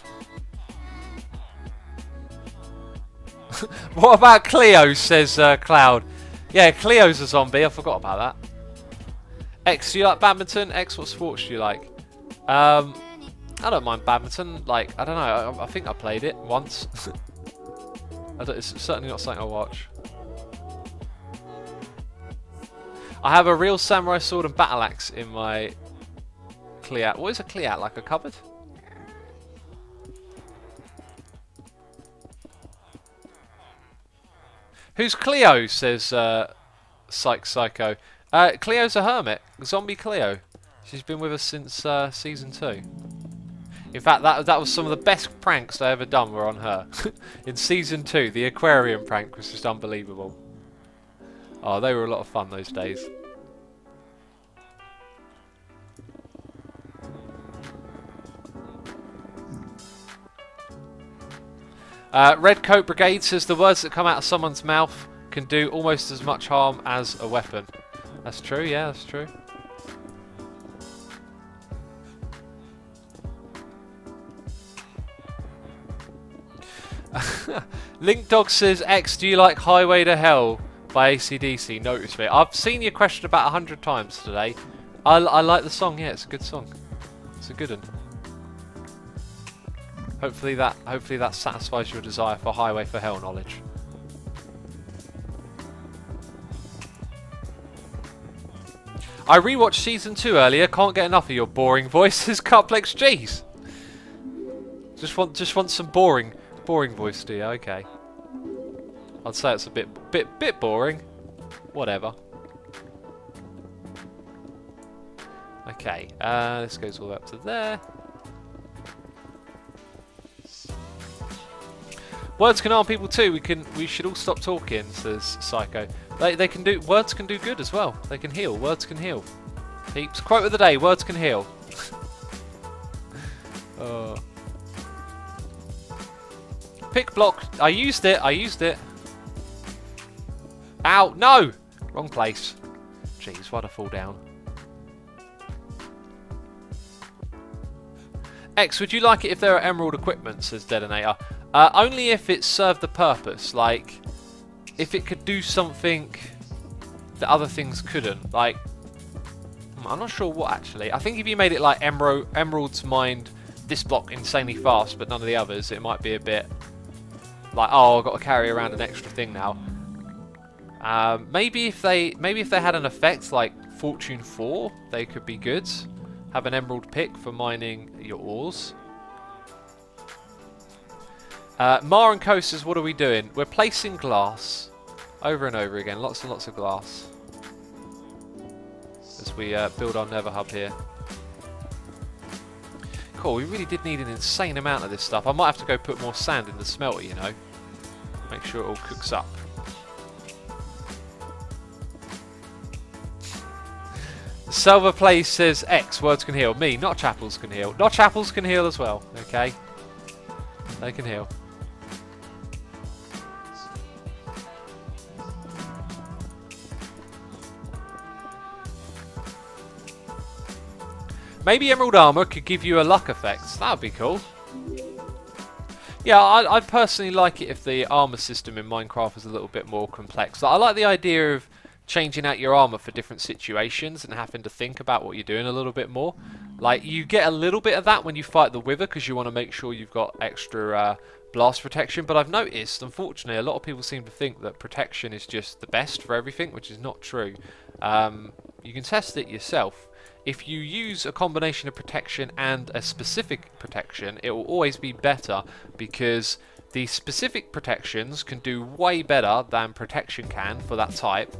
What about Cleo, says Cloud. Yeah, Cleo's a zombie, I forgot about that. X, do you like badminton? X, what sports do you like? I don't mind badminton, like, I don't know, I think I played it once. It's certainly not something I watch. I have a real samurai sword and battle axe in my Cleat. What is a Cleat? Like a cupboard? Who's Cleo? Says Psycho. Cleo's a hermit. Zombie Cleo. She's been with us since season 2. In fact, that was some of the best pranks I ever done were on her. In season 2, the aquarium prank was just unbelievable. Oh, they were a lot of fun those days. Red Coat Brigade says the words that come out of someone's mouth can do almost as much harm as a weapon. That's true, yeah, that's true. Link Dog says, X, do you like Highway to Hell by AC/DC? Notice me. I've seen your question about 100 times today. I like the song, yeah, it's a good song. It's a good one. Hopefully that satisfies your desire for Highway for Hell knowledge. I rewatched season 2 earlier, can't get enough of your boring voices, Cuplex. Jeez. Just want some boring voice, do you? Okay. I'd say it's a bit boring. Whatever. Okay, this goes all the way up to there. Words can harm people too. We should all stop talking, says Psycho. Words can do good as well. They can heal. Words can heal. Peeps. Quote of the day, words can heal. Pick block. I used it. Ow, no! Wrong place. Jeez, why'd I fall down? X, would you like it if there are emerald equipment, says Detonator. Only if it served the purpose, like if it could do something that other things couldn't. Like, I'm not sure what actually. I think if you made it like emeralds mined this block insanely fast, but none of the others, it might be a bit like, oh, I've got to carry around an extra thing now. Maybe if they had an effect like Fortune 4, they could be good. Have an emerald pick for mining your ores. Mar and Co says, what are we doing? We're placing glass over and over again. Lots and lots of glass. As we build our Nether hub here. Cool, we really did need an insane amount of this stuff. I might have to go put more sand in the smelter, you know. Make sure it all cooks up. Silver Play says, X, words can heal. Me, not chapels can heal. Not chapels can heal as well, okay? They can heal. Maybe Emerald Armor could give you a luck effect. That would be cool. Yeah, I'd personally like it if the armor system in Minecraft was a little bit more complex. I like the idea of changing out your armor for different situations and having to think about what you're doing a little bit more. Like, you get a little bit of that when you fight the Wither because you want to make sure you've got extra blast protection, but I've noticed, unfortunately, a lot of people seem to think that protection is just the best for everything, which is not true. You can test it yourself. If you use a combination of protection and a specific protection, it will always be better because the specific protections can do way better than protection can for that type,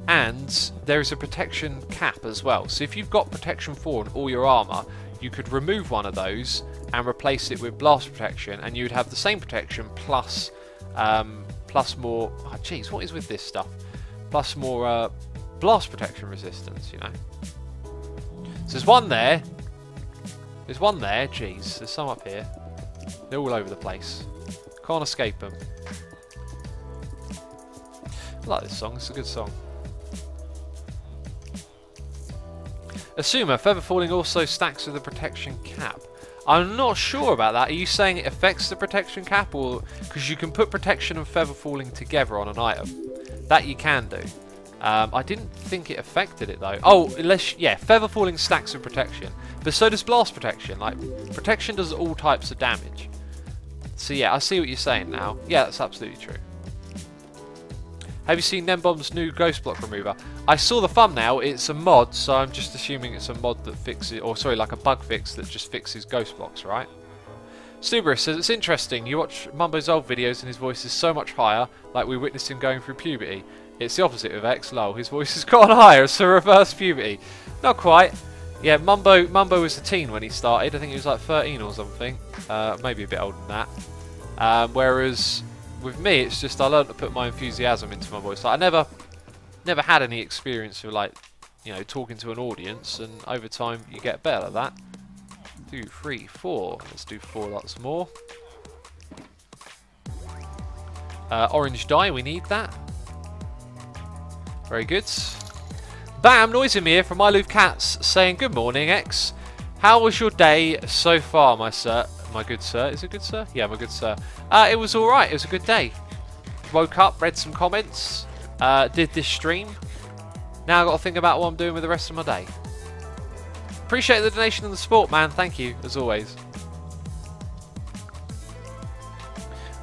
and there is a protection cap as well. So if you've got protection 4 on all your armor, you could remove one of those and replace it with blast protection, and you'd have the same protection plus more. Oh, jeez, what is with this stuff? Plus more blast protection resistance, you know. So there's one there. There's one there. Jeez, there's some up here. They're all over the place. Can't escape them. I like this song. It's a good song. Assumer, feather falling also stacks with a protection cap. I'm not sure about that. Are you saying it affects the protection cap, or because you can put protection and feather falling together on an item? That you can do. I didn't think it affected it though. Oh, yeah, feather falling stacks with protection, but so does blast protection. Like, protection does all types of damage. So yeah, I see what you're saying now. Yeah, that's absolutely true. Have you seen Nembomb's new ghost block remover? I saw the thumbnail. It's a mod, so I'm just assuming it's a mod that fixes, or sorry, like a bug fix that just fixes ghost blocks, right? Stuberus says, it's interesting. You watch Mumbo's old videos and his voice is so much higher, like we witnessed him going through puberty. It's the opposite of X, lol. His voice has gone higher, it's a reverse puberty. Not quite. Yeah, Mumbo was a teen when he started. I think he was like 13 or something. Maybe a bit older than that. Whereas with me, it's just I learned to put my enthusiasm into my voice. Like, I never had any experience of, like, you know, talking to an audience, and over time you get better at that. 2, 3, 4. Let's do 4 lots more. Orange dye, we need that. Very good. Bam, Noisy here from My Cats saying good morning, X. How was your day so far, my sir? My good sir. Is it good sir? Yeah, my good sir. It was alright. It was a good day. Woke up, read some comments, did this stream. Now I've got to think about what I'm doing with the rest of my day. Appreciate the donation and the support, man. Thank you, as always.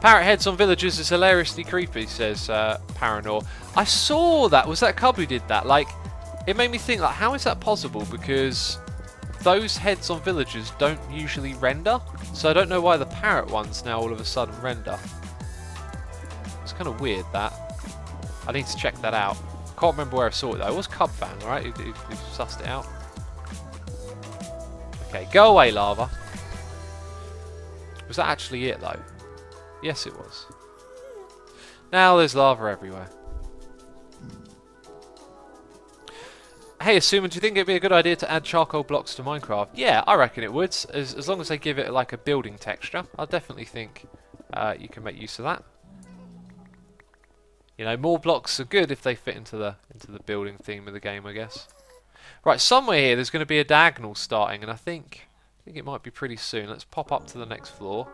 Parrot heads on villagers is hilariously creepy, says Paranor. I saw that. Was that Cub who did that? Like, it made me think, like, how is that possible? Because those heads on villagers don't usually render. So I don't know why the parrot ones now all of a sudden render. It's kind of weird, that. I need to check that out. I can't remember where I saw it, though. It was Cub fan, right? Who sussed it out. Okay, go away, lava. Was that actually it, though? Yes, it was. Now there's lava everywhere. Hey, Assuming, do you think it'd be a good idea to add charcoal blocks to Minecraft? Yeah, I reckon it would. As long as they give it like a building texture, I definitely think you can make use of that. You know, more blocks are good if they fit into the building theme of the game, I guess. Right, somewhere here there's going to be a diagonal starting, and I think it might be pretty soon. Let's pop up to the next floor.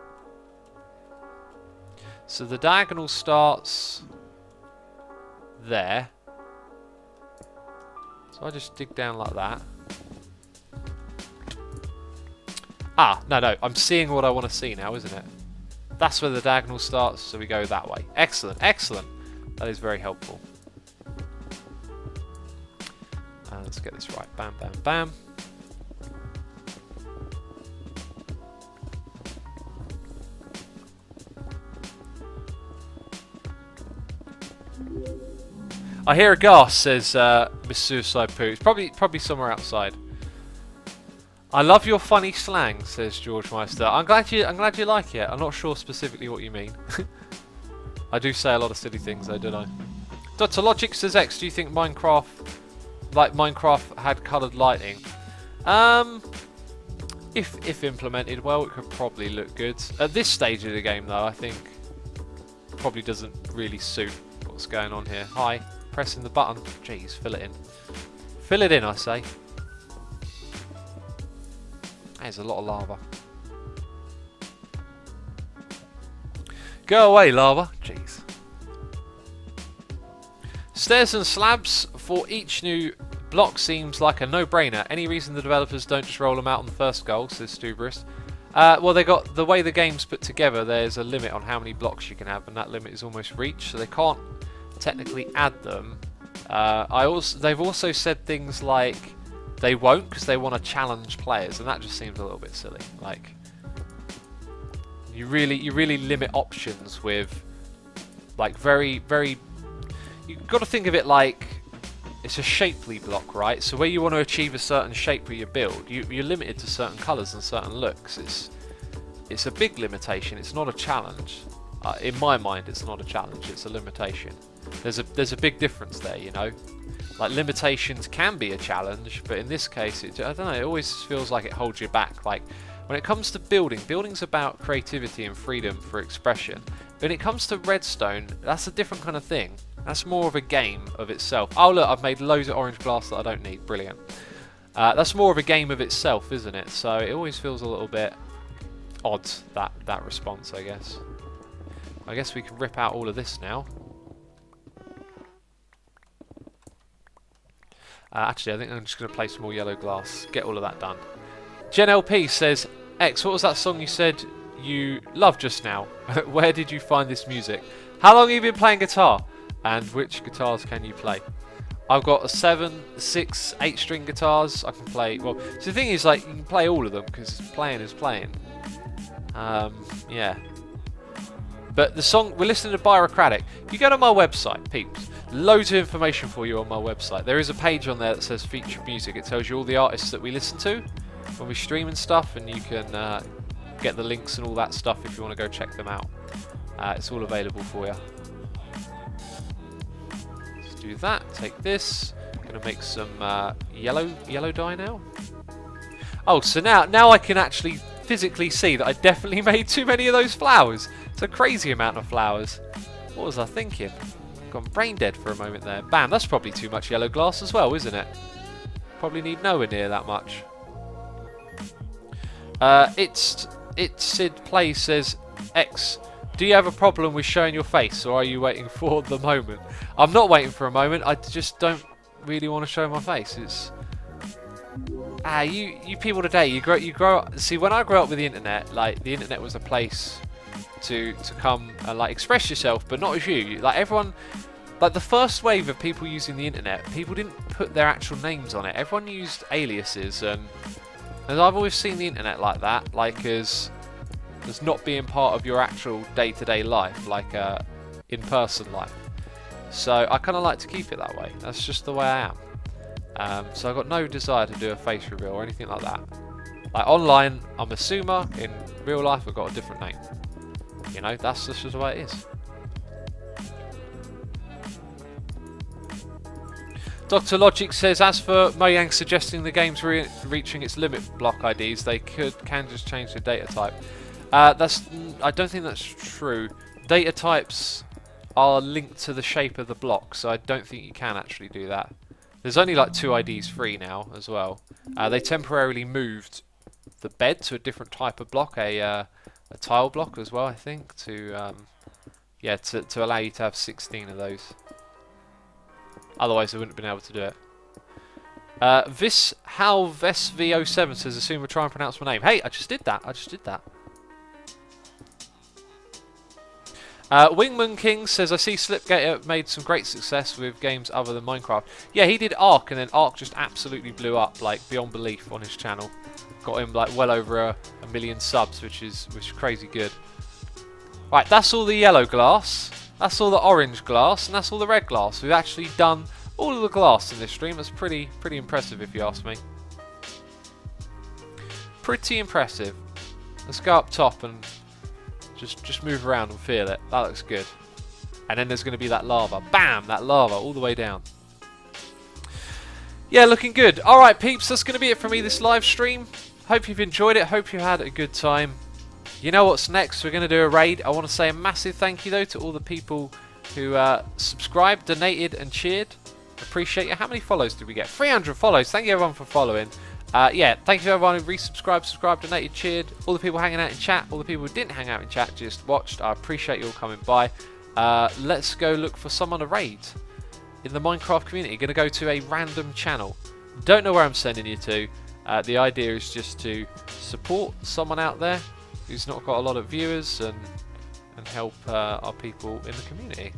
So the diagonal starts there. So I just dig down like that. Ah, no, I'm seeing what I want to see now, isn't it? That's where the diagonal starts, so we go that way. Excellent, excellent. That is very helpful. Let's get this right. Bam, bam, bam. I hear a gas, says Miss Suicide Poo. It's probably somewhere outside. I love your funny slang, says George Meister. I'm glad you like it. I'm not sure specifically what you mean. I do say a lot of silly things though, don't I? Dr. Logic says X, do you think Minecraft had coloured lighting? If implemented well, it could probably look good. At this stage of the game though, I think probably doesn't really suit what's going on here. Hi, pressing the button. Jeez, fill it in. Fill it in, I say. There's a lot of lava. Go away, lava. Jeez. Stairs and slabs for each new block seems like a no-brainer. Any reason the developers don't just roll them out on the first goal, says Stuberus. Well, they got the way the game's put together. There's a limit on how many blocks you can have, and that limit is almost reached, so they can't technically add them. They've also said things like they won't because they want to challenge players, and that just seems a little bit silly. Like, you really limit options with like very. You've got to think of it like it's a shapely block, right? So where you want to achieve a certain shape with your build, you're limited to certain colours and certain looks. It's a big limitation. It's not a challenge. In my mind, it's not a challenge. It's a limitation. There's a big difference there, you know. Like, limitations can be a challenge, but in this case, I don't know. It always feels like it holds you back. Like, when it comes to building's about creativity and freedom for expression. When it comes to redstone, that's a different kind of thing. That's more of a game of itself. Oh look, I've made loads of orange glass that I don't need. Brilliant. That's more of a game of itself, isn't it? So it always feels a little bit odd, that response, I guess. I guess we can rip out all of this now. Actually, I think I'm just going to play some more yellow glass. Get all of that done. Jen LP says, X, what was that song you said you loved just now? Where did you find this music? How long have you been playing guitar? And which guitars can you play? I've got a 7, 6, 8 string guitars. I can play, well, so the thing is, like, you can play all of them because playing is playing. Yeah. But the song, we're listening to Bureaucratic. If you go to my website, peeps, loads of information for you on my website. There is a page on there that says featured music. It tells you all the artists that we listen to when we stream and stuff, and you can get the links and all that stuff if you want to go check them out. It's all available for you. Let's do that. Take this. Gonna make some yellow dye now. Oh, so now I can actually physically see that I definitely made too many of those flowers. It's a crazy amount of flowers. What was I thinking? Gone brain dead for a moment there. Bam, that's probably too much yellow glass as well, isn't it? Probably need nowhere near that much. It's Sid Play says, X, do you have a problem with showing your face, or are you waiting for the moment? I'm not waiting for a moment. I just don't really want to show my face. It's you people today. You grow up. See, when I grew up with the internet, like the internet was a place to come and like express yourself, but not as you. Like everyone, like the first wave of people using the internet, people didn't put their actual names on it. Everyone used aliases, and I've always seen the internet like that, like as not being part of your actual day-to-day life, like in-person life. So I kind of like to keep it that way. That's just the way I am. So I've got no desire to do a face reveal or anything like that. Like online, I'm a Sumer. In real life, I've got a different name. You know, that's just the way it is. Dr. Logic says, as for Mojang suggesting the game's reaching its limit block IDs, they can just change the data type. I don't think that's true. Data types are linked to the shape of the block, so I don't think you can actually do that. There's only like 2 IDs free now as well. They temporarily moved the bed to a different type of block, a tile block as well, I think, to allow you to have 16 of those. Otherwise, they wouldn't have been able to do it. Halvesv07 says, assume we'll try and pronounce my name. Hey, I just did that. Wingman King says, I see Slipgator made some great success with games other than Minecraft. Yeah, he did Ark, and then Ark just absolutely blew up, like, beyond belief on his channel. Got him, like, well over a million subs, which is crazy good. Right, that's all the yellow glass. That's all the orange glass, and that's all the red glass. We've actually done all of the glass in this stream. That's pretty impressive, if you ask me. Pretty impressive. Let's go up top and just move around and feel it. That looks good. And then there's going to be that lava. Bam! That lava all the way down. Yeah, looking good. Alright, peeps, that's going to be it for me this live stream. Hope you've enjoyed it. Hope you had a good time. You know what's next? We're going to do a raid. I want to say a massive thank you, though, to all the people who subscribed, donated, and cheered. Appreciate you. How many follows did we get? 300 follows. Thank you, everyone, for following. Yeah, thank you to everyone who resubscribed, subscribed, donated, cheered. All the people hanging out in chat. All the people who didn't hang out in chat, just watched. I appreciate you all coming by. Let's go look for someone to raid in the Minecraft community. Going to go to a random channel. Don't know where I'm sending you to. The idea is just to support someone out there who's not got a lot of viewers and help our people in the community.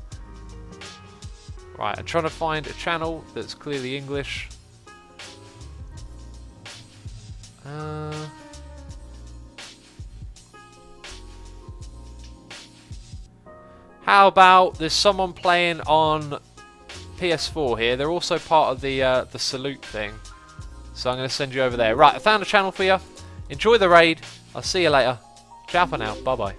Right, I'm trying to find a channel that's clearly English. How about there's someone playing on PS4 here. They're also part of the salute thing. So I'm going to send you over there. Right, I found a channel for you. Enjoy the raid. I'll see you later. Ciao for now. Bye-bye.